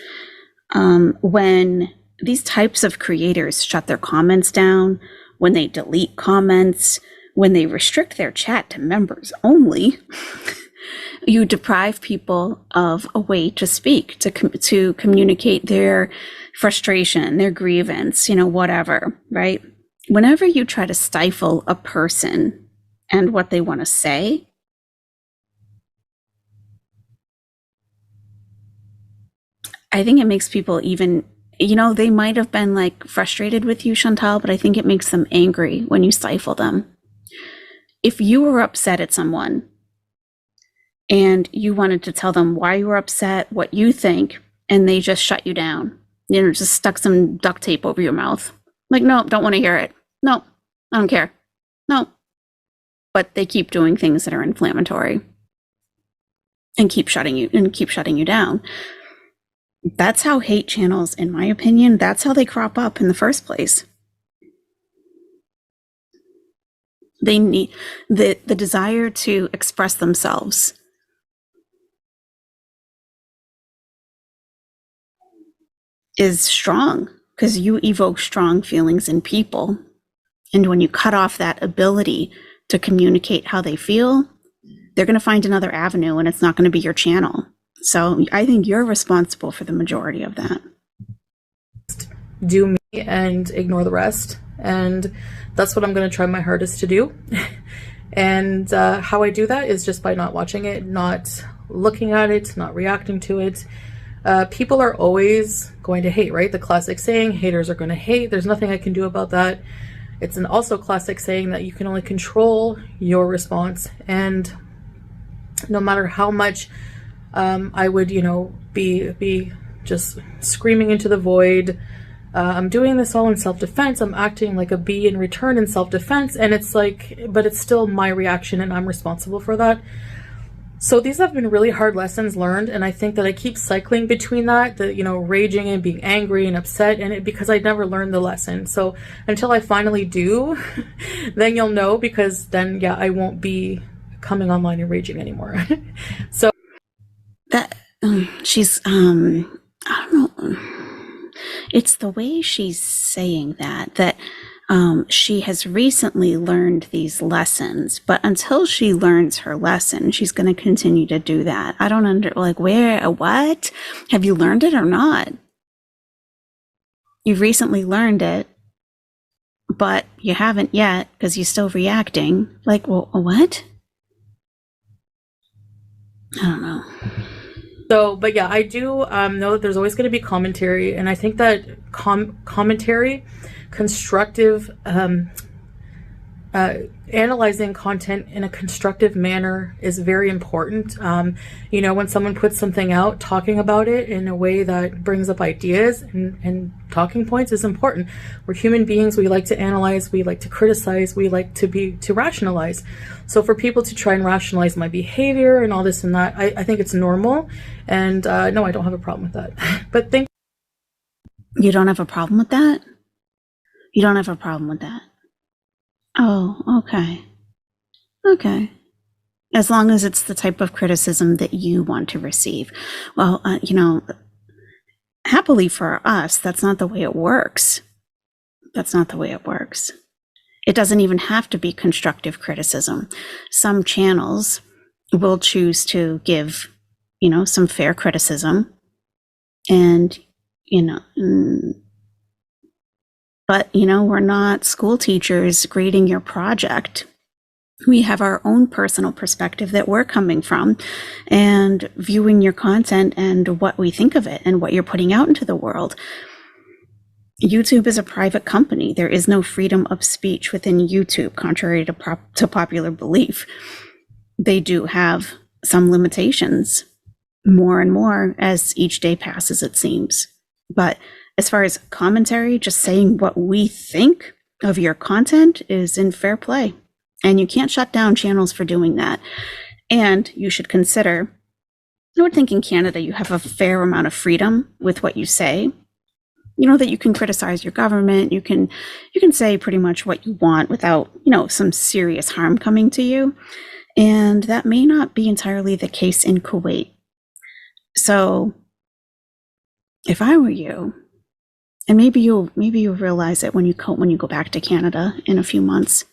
When these types of creators shut their comments down, when they delete comments, when they restrict their chat to members only, you deprive people of a way to speak, to communicate their frustration, their grievance, whatever, right? Whenever you try to stifle a person and what they want to say, I think it makes people even, they might have been frustrated with you, Chantal, but I think it makes them angry when you stifle them. If you were upset at someone and you wanted to tell them why you were upset, what you think, and they just shut you down, just stuck some duct tape over your mouth. No, don't want to hear it. No, I don't care. No. But they keep doing things that are inflammatory. and keep shutting you down. That's how hate channels, in my opinion, that's how they crop up in the first place. They need the desire to express themselves is strong because you evoke strong feelings in people. And when you cut off that ability to communicate how they feel, they're going to find another avenue, and it's not going to be your channel. So I think you're responsible for the majority of that. Do me and ignore the rest. And that's what I'm going to try my hardest to do. And how I do that is just by not watching it, not looking at it, not reacting to it. People are always going to hate, right? The classic saying, haters are going to hate. There's nothing I can do about that. It's an also classic saying that you can only control your response. And no matter how much I would, be just screaming into the void, I'm doing this all in self-defense. I'm acting like a bee in return in self-defense. And it's like, but it's still my reaction and I'm responsible for that. So these have been really hard lessons learned. And I think that I keep cycling between that, raging and being angry and upset, and because I never learned the lesson. So until I finally do, then you'll know, because then, yeah, I won't be coming online and raging anymore. So that she's, I don't know. It's the way she's saying that she has recently learned these lessons, but until she learns her lesson, she's going to continue to do that. I don't what? Have you learned it or not? You've recently learned it, but you haven't yet because you're still reacting. Like, well, what? I don't know. So, but yeah, I do know that there's always going to be commentary, and I think that commentary, constructive, analyzing content in a constructive manner is very important. When someone puts something out, talking about it in a way that brings up ideas and talking points is important. We're human beings. We like to analyze. We like to criticize. We like to rationalize. So for people to try and rationalize my behavior and all this and that, I think it's normal. And no, I don't have a problem with that. But you don't have a problem with that? You don't have a problem with that? Oh, okay. Okay. As long as it's the type of criticism that you want to receive. Well, happily for us, that's not the way it works. That's not the way it works. It doesn't even have to be constructive criticism. Some channels will choose to give, some fair criticism, and, but, we're not school teachers grading your project. We have our own personal perspective that we're coming from and viewing your content and what we think of it and what you're putting out into the world. YouTube is a private company. There is no freedom of speech within YouTube, contrary to popular belief. They do have some limitations, more and more as each day passes, it seems. But as far as commentary, just saying what we think of your content is in fair play. And you can't shut down channels for doing that. And you should consider, I would think in Canada you have a fair amount of freedom with what you say. That you can criticize your government, you can say pretty much what you want without, some serious harm coming to you. And that may not be entirely the case in Kuwait. So if I were you, and maybe you'll realize it when you go back to Canada in a few months,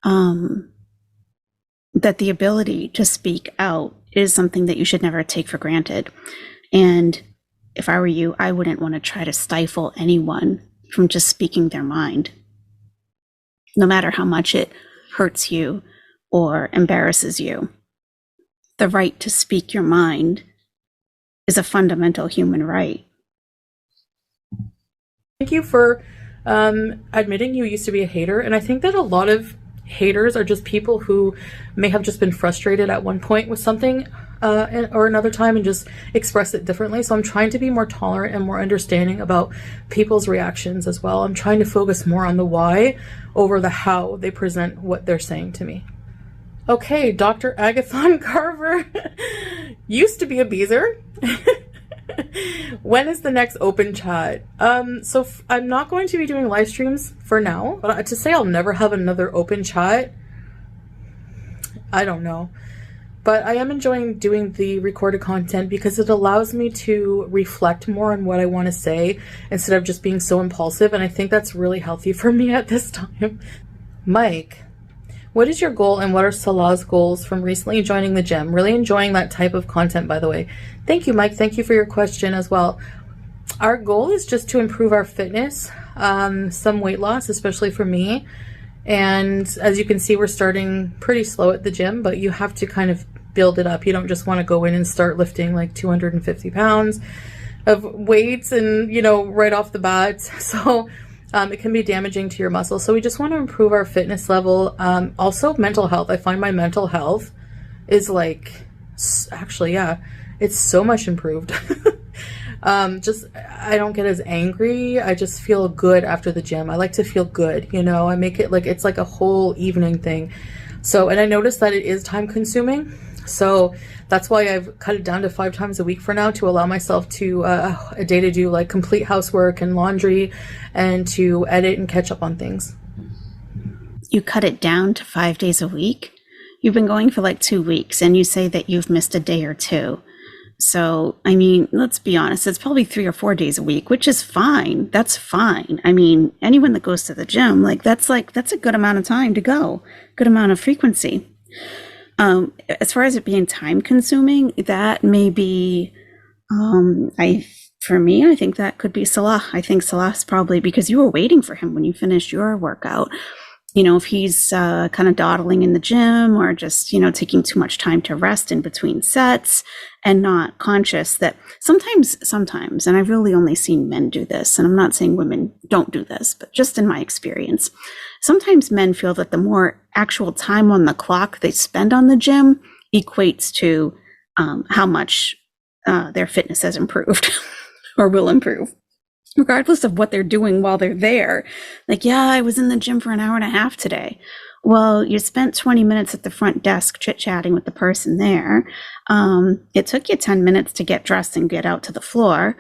that the ability to speak out is something that you should never take for granted. And if I were you, I wouldn't want to try to stifle anyone from just speaking their mind, no matter how much it hurts you or embarrasses you. The right to speak your mind is a fundamental human right. Thank you for admitting you used to be a hater. And I think that a lot of haters are just people who may have just been frustrated at one point with something or another time and just express it differently. So I'm trying to be more tolerant and more understanding about people's reactions as well. I'm trying to focus more on the why over the how they present what they're saying to me. Okay, Dr. Agathon Carver, used to be a beezer. When is the next open chat? I'm not going to be doing live streams for now, but to say I'll never have another open chat, I don't know. But I am enjoying doing the recorded content because it allows me to reflect more on what I want to say instead of just being so impulsive, and I think that's really healthy for me at this time. Mike, what is your goal and what are Salah's goals from recently joining the gym? Really enjoying that type of content, by the way. Thank you, Mike. Thank you for your question as well. Our goal is just to improve our fitness, some weight loss, especially for me. And as you can see, we're starting pretty slow at the gym, but you have to kind of build it up. You don't just want to go in and start lifting like 250 pounds of weights and, right off the bat. So it can be damaging to your muscles. So we just want to improve our fitness level. Also mental health. I find my mental health is it's so much improved. I don't get as angry. I just feel good after the gym. I like to feel good, I make it like it's like a whole evening thing. So, and I noticed that it is time consuming. So that's why I've cut it down to 5 times a week for now, to allow myself to a day to do like complete housework and laundry and to edit and catch up on things. You cut it down to 5 days a week? You've been going for like 2 weeks and you say that you've missed a day or two. So, I mean, let's be honest, it's probably 3 or 4 days a week, which is fine. That's fine. I mean, anyone that goes to the gym, that's a good amount of time to go, good amount of frequency. As far as it being time consuming, that may be, for me, I think that could be Salah. I think Salah's probably, because you were waiting for him when you finished your workout. If he's kind of dawdling in the gym or just, taking too much time to rest in between sets and not conscious that sometimes, and I've really only seen men do this, and I'm not saying women don't do this, but just in my experience, sometimes men feel that the more actual time on the clock they spend on the gym equates to how much their fitness has improved or will improve, regardless of what they're doing while they're there. Like, yeah, I was in the gym for an hour and a half today. Well, you spent 20 minutes at the front desk chit-chatting with the person there. It took you 10 minutes to get dressed and get out to the floor.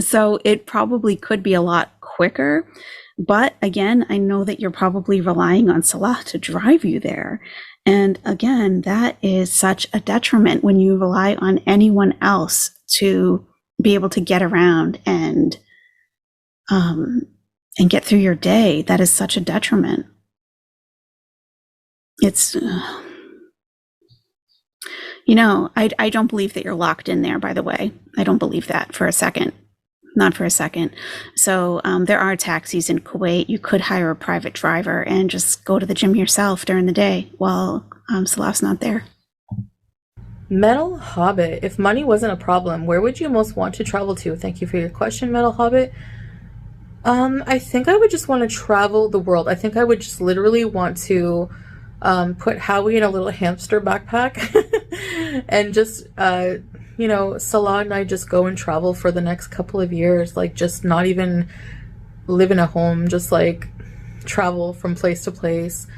So it probably could be a lot quicker. But again, I know that you're probably relying on Salah to drive you there. And again, that is such a detriment when you rely on anyone else to be able to get around and get through your day. That is such a detriment. It's, I don't believe that you're locked in there, by the way. I don't believe that for a second. Not for a second. So there are taxis in Kuwait. You could hire a private driver and just go to the gym yourself during the day while Salah's not there. Metal Hobbit, if money wasn't a problem, where would you most want to travel to? Thank you for your question, Metal Hobbit. I think I would just want to travel the world. I think I would just literally want to put Howie in a little hamster backpack and just, Salah and I just go and travel for the next couple of years, like just not even live in a home, just like travel from place to place.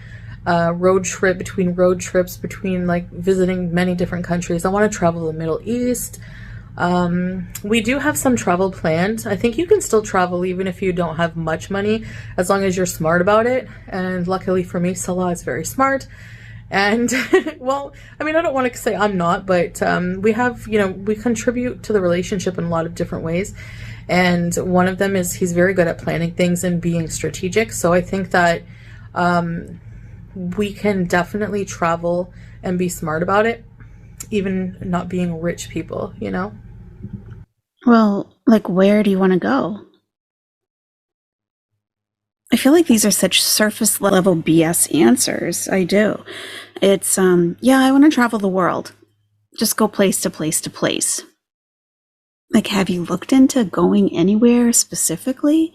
Road trips between like visiting many different countries. I want to travel the Middle East. We do have some travel planned. I think you can still travel even if you don't have much money, as long as you're smart about it. And luckily for me, Salah is very smart. And well, I mean, I don't want to say I'm not, but we have, we contribute to the relationship in a lot of different ways. And one of them is he's very good at planning things and being strategic. So I think that we can definitely travel and be smart about it, even not being rich people, Well, like, where do you want to go? I feel like these are such surface level BS answers. I do. It's, yeah, I want to travel the world. Just go place to place to place. Like, have you looked into going anywhere specifically?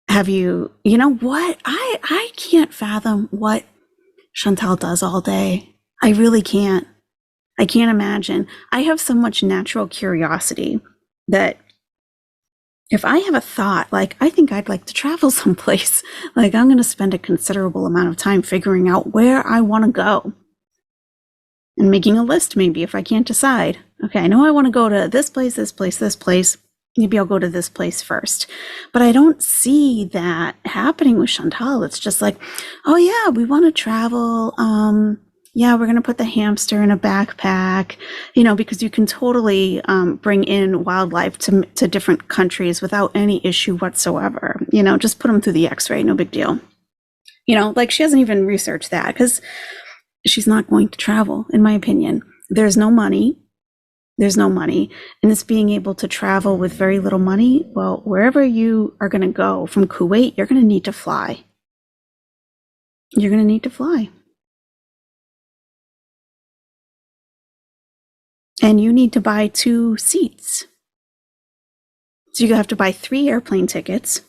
Have you know what? I can't fathom what Chantal does all day. I really can't. I can't imagine. I have so much natural curiosity that if I have a thought, like, I think I'd like to travel someplace, like, I'm going to spend a considerable amount of time figuring out where I want to go. and making a list. Maybe if I can't decide, okay, I know I want to go to this place, this place, this place. Maybe I'll go to this place first. But I don't see that happening with Chantal. It's just like, oh yeah, we want to travel. Yeah, we're going to put the hamster in a backpack, because you can totally bring in wildlife to different countries without any issue whatsoever. Just put them through the x-ray, no big deal. Like she hasn't even researched that because she's not going to travel, in my opinion. There's no money. And it's being able to travel with very little money. Well, wherever you are going to go from Kuwait, you're going to need to fly. And you need to buy 2 seats. So you have to buy 3 airplane tickets.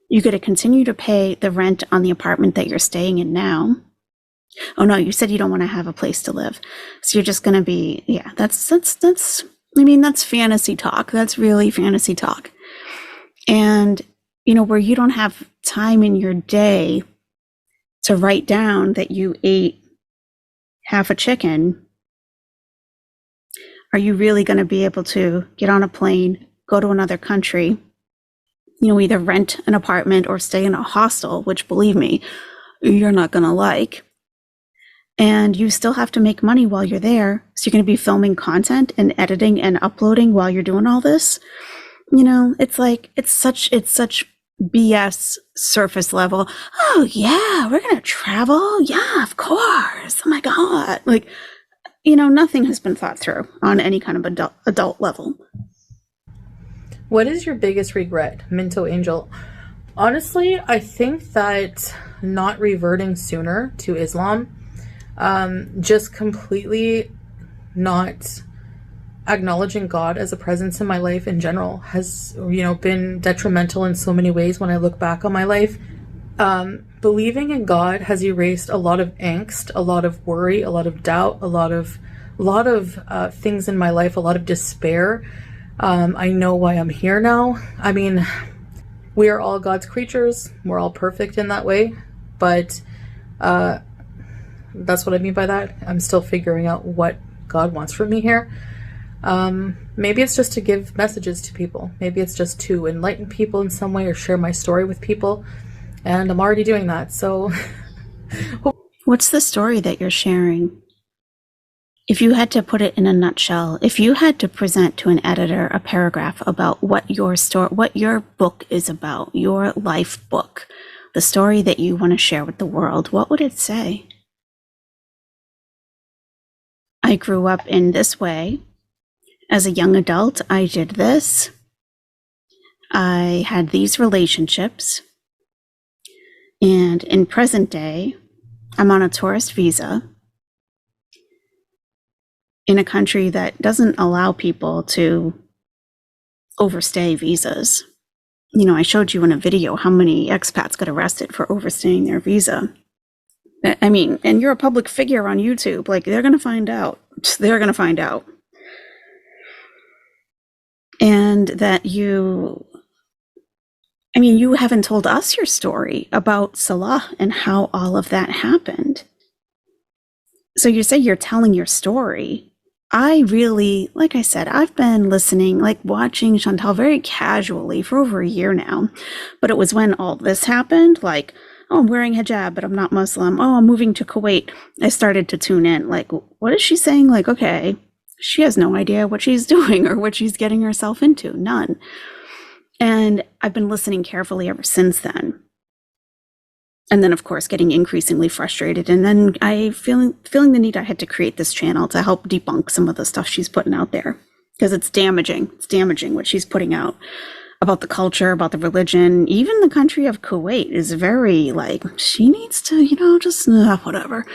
You got to continue to pay the rent on the apartment that you're staying in now. Oh no, you said you don't want to have a place to live. So you're just going to be, yeah, that's fantasy talk. That's really fantasy talk. And, where you don't have time in your day to write down that you ate half a chicken, are you really going to be able to get on a plane, go to another country, either rent an apartment or stay in a hostel, which believe me, you're not going to like. And you still have to make money while you're there. So you're going to be filming content and editing and uploading while you're doing all this. It's like, it's such BS surface level. Oh yeah, we're going to travel. Yeah, of course. Oh my God. Like, nothing has been thought through on any kind of adult level. What is your biggest regret, Minto Angel? Honestly, I think that not reverting sooner to Islam, just completely not acknowledging God as a presence in my life in general has, been detrimental in so many ways when I look back on my life. Believing in God has erased a lot of angst, a lot of worry, a lot of doubt, a lot of things in my life, a lot of despair. I know why I'm here now. I mean, we are all God's creatures. We're all perfect in that way, but that's what I mean by that. I'm still figuring out what God wants from me here. Maybe it's just to give messages to people. Maybe it's just to enlighten people in some way or share my story with people. And I'm already doing that. So what's the story that you're sharing? If you had to put it in a nutshell, if you had to present to an editor a paragraph about what your book is about, your life book, the story that you want to share with the world, what would it say? I grew up in this way. As a young adult, I did this. I had these relationships. And in present day, I'm on a tourist visa in a country that doesn't allow people to overstay visas. I showed you in a video how many expats got arrested for overstaying their visa. I mean, and you're a public figure on YouTube. Like, they're going to find out. And that you haven't told us your story about Salah and how all of that happened. So you say you're telling your story. I really, like I said, I've been listening, like watching Chantal very casually for over a year now. But it was when all this happened, like, oh, I'm wearing hijab, but I'm not Muslim. Oh, I'm moving to Kuwait. I started to tune in. Like, what is she saying? Like, okay, she has no idea what she's doing or what she's getting herself into. None. And I've been listening carefully ever since then. And then, of course, getting increasingly frustrated. And then I feeling the need I had to create this channel to help debunk some of the stuff she's putting out there. Because it's damaging. It's damaging what she's putting out about the culture, about the religion. Even the country of Kuwait is very, like, she needs to, just whatever.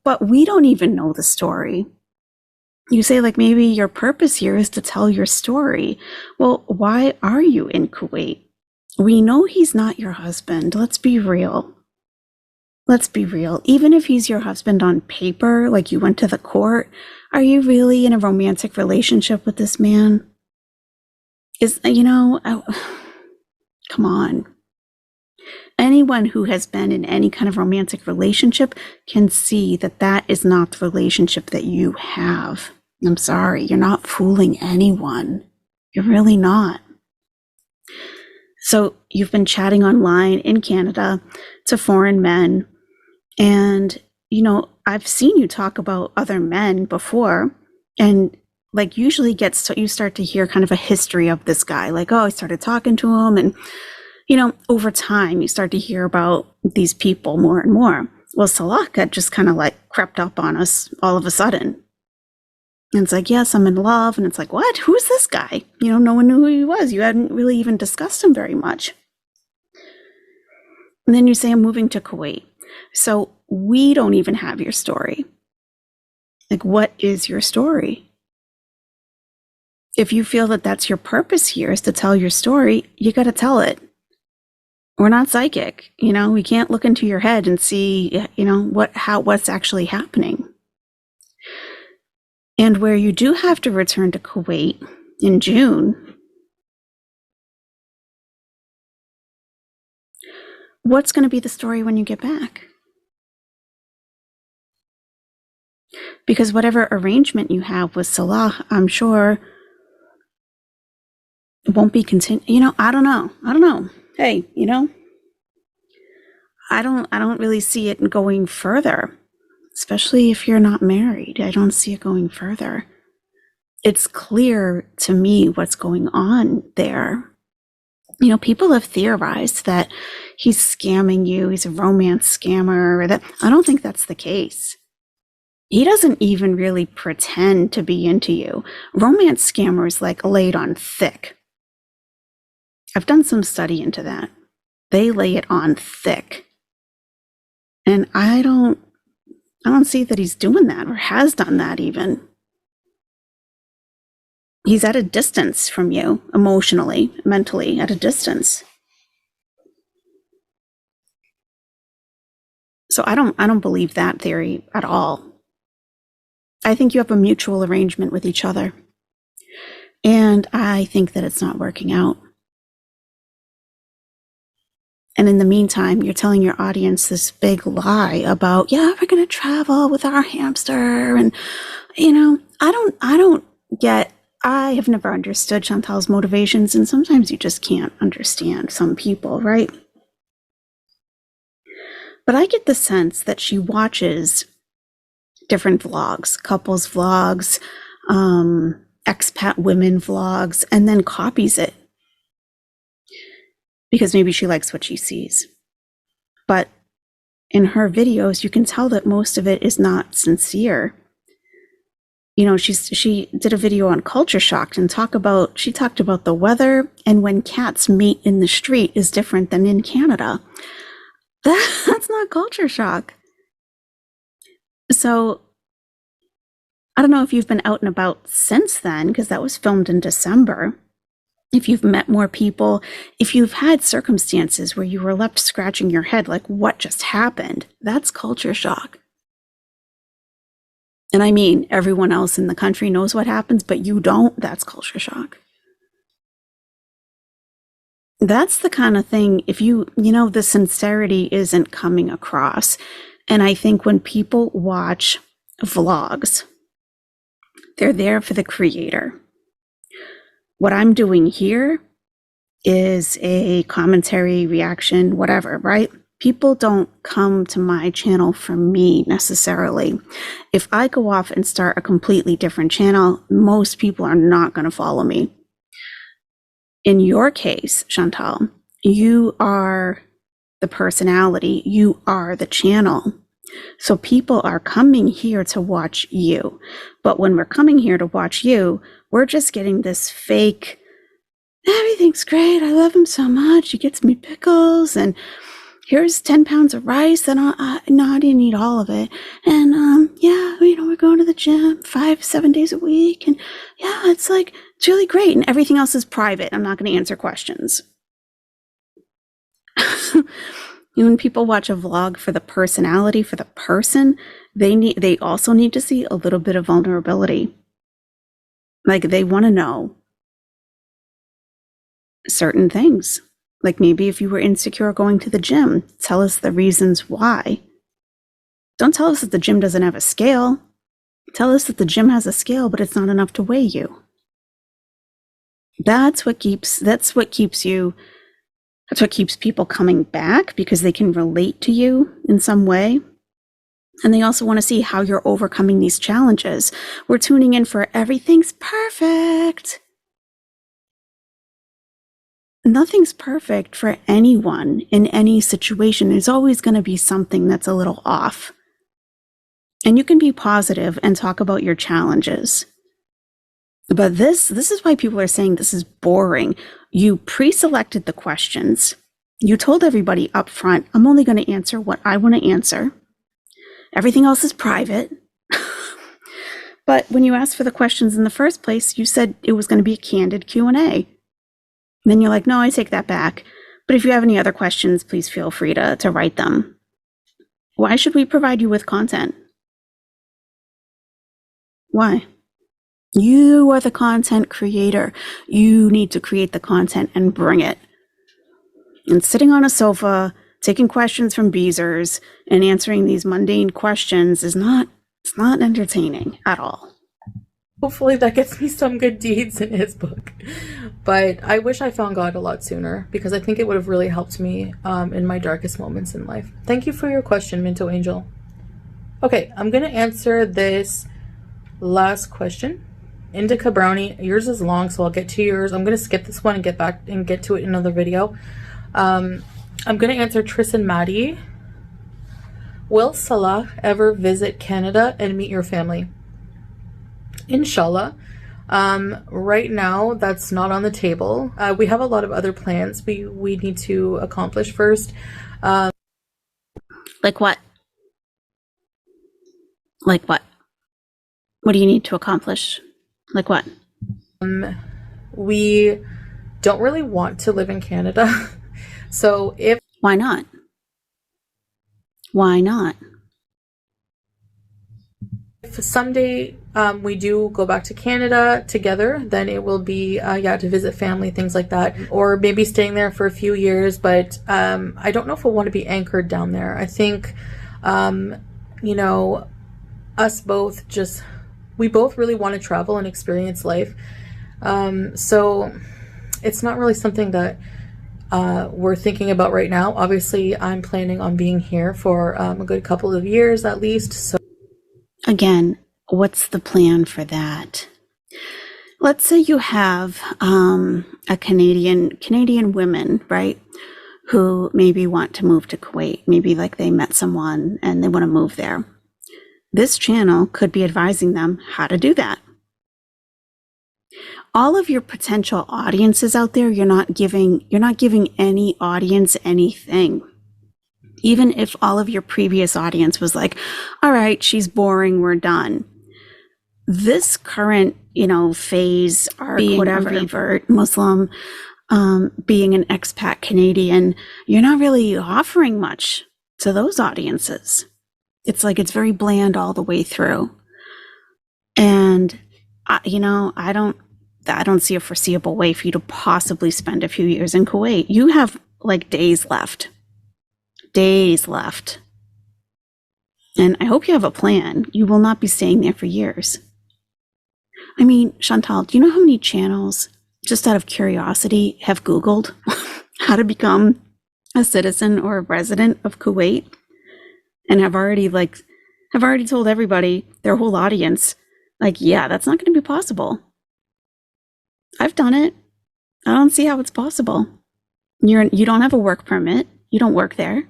But we don't even know the story. You say, like, maybe your purpose here is to tell your story. Well, why are you in Kuwait? We know he's not your husband. Let's be real. Even if he's your husband on paper, like you went to the court, are you really in a romantic relationship with this man? Come on. anyone who has been in any kind of romantic relationship can see that that is not the relationship that you have. I'm sorry, you're not fooling anyone. You're really not. So you've been chatting online in Canada to foreign men. And, I've seen you talk about other men before. And like usually you start to hear kind of a history of this guy. Like, oh, I started talking to him. And, over time, you start to hear about these people more and more. Well, Salaka just kind of like crept up on us all of a sudden. And it's like, yes, I'm in love. And it's like, what? Who's this guy? No one knew who he was. You hadn't really even discussed him very much. And then you say, I'm moving to Kuwait. So we don't even have your story. Like, what is your story? If you feel that that's your purpose here is to tell your story, you got to tell it. We're not psychic. We can't look into your head and see, what's actually happening. And where you do have to return to Kuwait in June, what's going to be the story when you get back? Because whatever arrangement you have with Salah, I'm sure it won't be continued. I don't know. Hey, I don't really see it going further, especially if you're not married. I don't see it going further. It's clear to me what's going on there. People have theorized that he's scamming you. He's a romance scammer. I don't think that's the case. He doesn't even really pretend to be into you. Romance scammers like laid on thick. I've done some study into that. They lay it on thick. And I don't see that he's doing that or has done that even. He's at a distance from you, emotionally, mentally, at a distance. So I don't believe that theory at all. I think you have a mutual arrangement with each other. And I think that it's not working out. And in the meantime, you're telling your audience this big lie about, yeah, we're going to travel with our hamster. And, I have never understood Chantal's motivations. And sometimes you just can't understand some people, right? But I get the sense that she watches different vlogs, couples vlogs, expat women vlogs, and then copies it. Because maybe she likes what she sees. But in her videos, you can tell that most of it is not sincere. She did a video on culture shock and she talked about the weather and when cats mate in the street is different than in Canada. That's not culture shock. So I don't know if you've been out and about since then, because that was filmed in December. If you've met more people, if you've had circumstances where you were left scratching your head like, what just happened? That's culture shock. And I mean, everyone else in the country knows what happens, but you don't. That's culture shock. That's the kind of thing, if the sincerity isn't coming across. And I think when people watch vlogs, they're there for the creator. What I'm doing here is a commentary, reaction, whatever, right? People don't come to my channel for me necessarily. If I go off and start a completely different channel, most people are not going to follow me. In your case, Chantal, you are the personality, you are the channel. So people are coming here to watch you. But when we're coming here to watch you, we're just getting this fake, everything's great, I love him so much, he gets me pickles, and here's 10 pounds of rice, and I didn't eat all of it. And yeah, we're going to the gym 5-7 days a week, and yeah, it's really great, and everything else is private. I'm not going to answer questions. When people watch a vlog for the personality, for the person, they also need to see a little bit of vulnerability. Like, they want to know certain things. Like maybe if you were insecure going to the gym, tell us the reasons why. Don't tell us that the gym doesn't have a scale. Tell us that the gym has a scale, but it's not enough to weigh you. That's what keeps people coming back, because they can relate to you in some way. And they also want to see how you're overcoming these challenges. We're tuning in for everything's perfect. Nothing's perfect for anyone in any situation. There's always going to be something that's a little off. And you can be positive and talk about your challenges. But this is why people are saying this is boring. You pre-selected the questions. You told everybody up front, I'm only going to answer what I want to answer. Everything else is private. But when you asked for the questions in the first place, you said it was going to be a candid Q&A. Then you're like, no, I take that back. But if you have any other questions, please feel free to write them. Why should we provide you with content? Why? You are the content creator. You need to create the content and bring it. And sitting on a sofa, taking questions from Beezers and answering these mundane questions it's not entertaining at all. Hopefully that gets me some good deeds in his book. But I wish I found God a lot sooner, because I think it would have really helped me in my darkest moments in life. Thank you for your question, Minto Angel. Okay, I'm going to answer this last question. Indica Brownie, yours is long, so I'll get to yours. I'm going to skip this one and get back and get to it in another video. I'm going to answer Tris and Maddie. Will Salah ever visit Canada and meet your family? Inshallah. Right now, that's not on the table. We have a lot of other plans we need to accomplish first. Like what? Like what? What do you need to accomplish? Like what? We don't really want to live in Canada. So if... Why not? Why not? If someday we do go back to Canada together, then it will be, to visit family, things like that. Or maybe staying there for a few years, but I don't know if we'll want to be anchored down there. I think, us both we both really want to travel and experience life. So it's not really something that we're thinking about right now. Obviously, I'm planning on being here for a good couple of years at least. So again, what's the plan for that? Let's say you have a Canadian women, right, who maybe want to move to Kuwait. Maybe like they met someone and they want to move there. This channel could be advising them how to do that. All of your potential audiences out there, you're not giving any audience anything. Even if all of your previous audience was like, all right, she's boring, we're done. This current, phase, being whatever, a revert Muslim, being an expat Canadian, you're not really offering much to those audiences. It's like it's very bland all the way through. And, I don't see a foreseeable way for you to possibly spend a few years in Kuwait. You have like days left. And I hope you have a plan. You will not be staying there for years. I mean, Chantal, do you know how many channels, just out of curiosity, have Googled how to become a citizen or a resident of Kuwait? And have already told everybody, their whole audience, yeah, that's not going to be possible. I've done it. I don't see how it's possible. You don't have a work permit. You don't work there.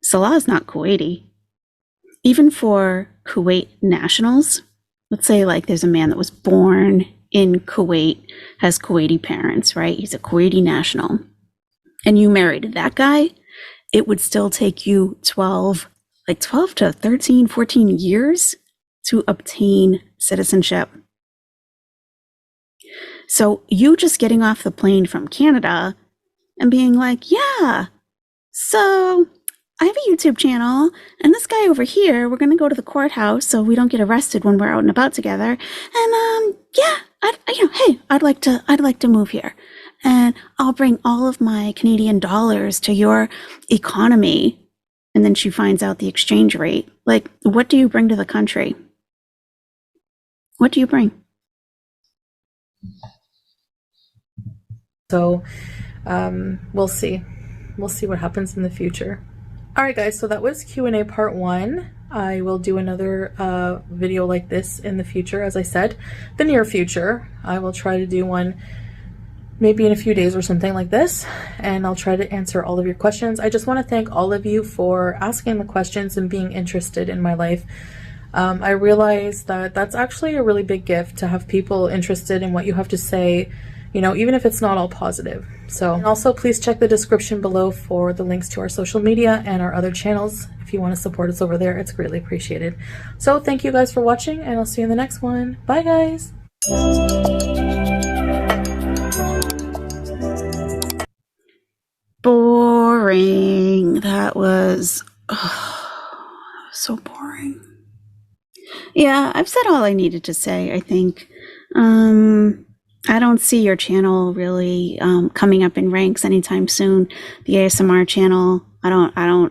Salah is not Kuwaiti. Even for Kuwait nationals, let's say there's a man that was born in Kuwait, has Kuwaiti parents, right? He's a Kuwaiti national. And you married that guy, it would still take you 12 to 13, 14 years to obtain citizenship. So you just getting off the plane from Canada and being like, yeah, so I have a YouTube channel, and this guy over here, we're going to go to the courthouse so we don't get arrested when we're out and about together. And hey, I'd like to move here. and I'll bring all of my Canadian dollars to your economy. And then she finds out the exchange rate. Like, what do you bring to the country? What do you bring? So we'll see. We'll see what happens in the future. All right, guys, so that was Q&A part 1. I will do another video like this in the future, as I said, the near future. I will try to do one maybe in a few days or something like this, and I'll try to answer all of your questions. I just want to thank all of you for asking the questions and being interested in my life. I realize that that's actually a really big gift, to have people interested in what you have to say, you know, even if it's not all positive. So, and also please check the description below for the links to our social media and our other channels. If you want to support us over there, it's greatly appreciated. So thank you guys for watching, and I'll see you in the next one. Bye, guys. Boring. That was so boring. Yeah, I've said all I needed to say, I think. I don't see your channel really coming up in ranks anytime soon. The ASMR channel, I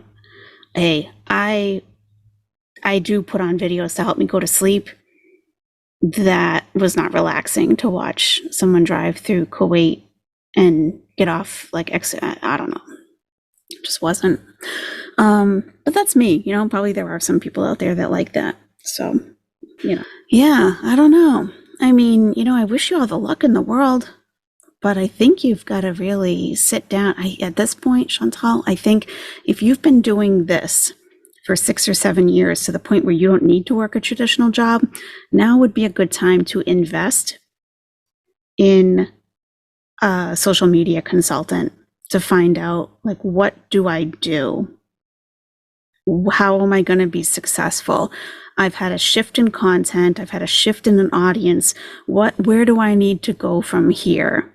do put on videos to help me go to sleep. That was not relaxing to watch someone drive through Kuwait and get off like I don't know. It just wasn't. But that's me, you know, probably there are some people out there that like that. So, you know. Yeah, I don't know. I mean, you know, I wish you all the luck in the world, but I think you've got to really sit down. At this point, Chantal, I think if you've been doing this for 6 or 7 years to the point where you don't need to work a traditional job, now would be a good time to invest in a social media consultant to find out, like, what do I do? How am I going to be successful? I've had a shift in content. I've had a shift in an audience. Where do I need to go from here?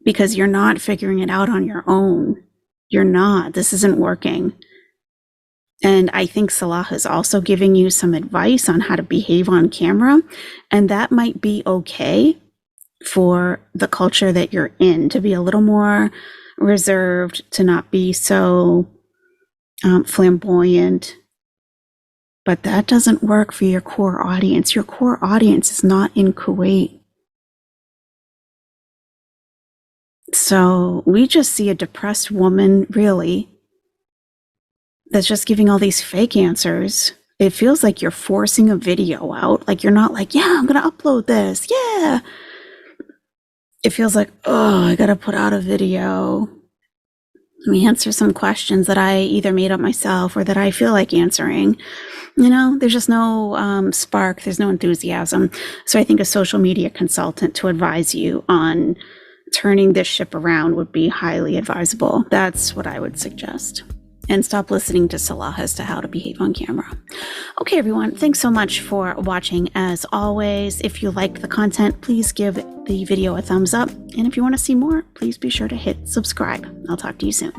Because you're not figuring it out on your own. You're not. This isn't working. And I think Salah is also giving you some advice on how to behave on camera. And that might be okay for the culture that you're in, to be a little more reserved, to not be so flamboyant. But that doesn't work for your core audience. Your core audience is not in Kuwait. So we just see a depressed woman, really, that's just giving all these fake answers. It feels like you're forcing a video out. Like, you're not like, yeah, I'm going to upload this. Yeah. It feels like, oh, I got to put out a video. Let me answer some questions that I either made up myself or that I feel like answering. You know, there's just no spark. There's no enthusiasm. So I think a social media consultant to advise you on turning this ship around would be highly advisable. That's what I would suggest. And stop listening to Salah as to how to behave on camera. Okay, everyone, thanks so much for watching. As always, if you like the content, please give the video a thumbs up. And if you want to see more, please be sure to hit subscribe. I'll talk to you soon.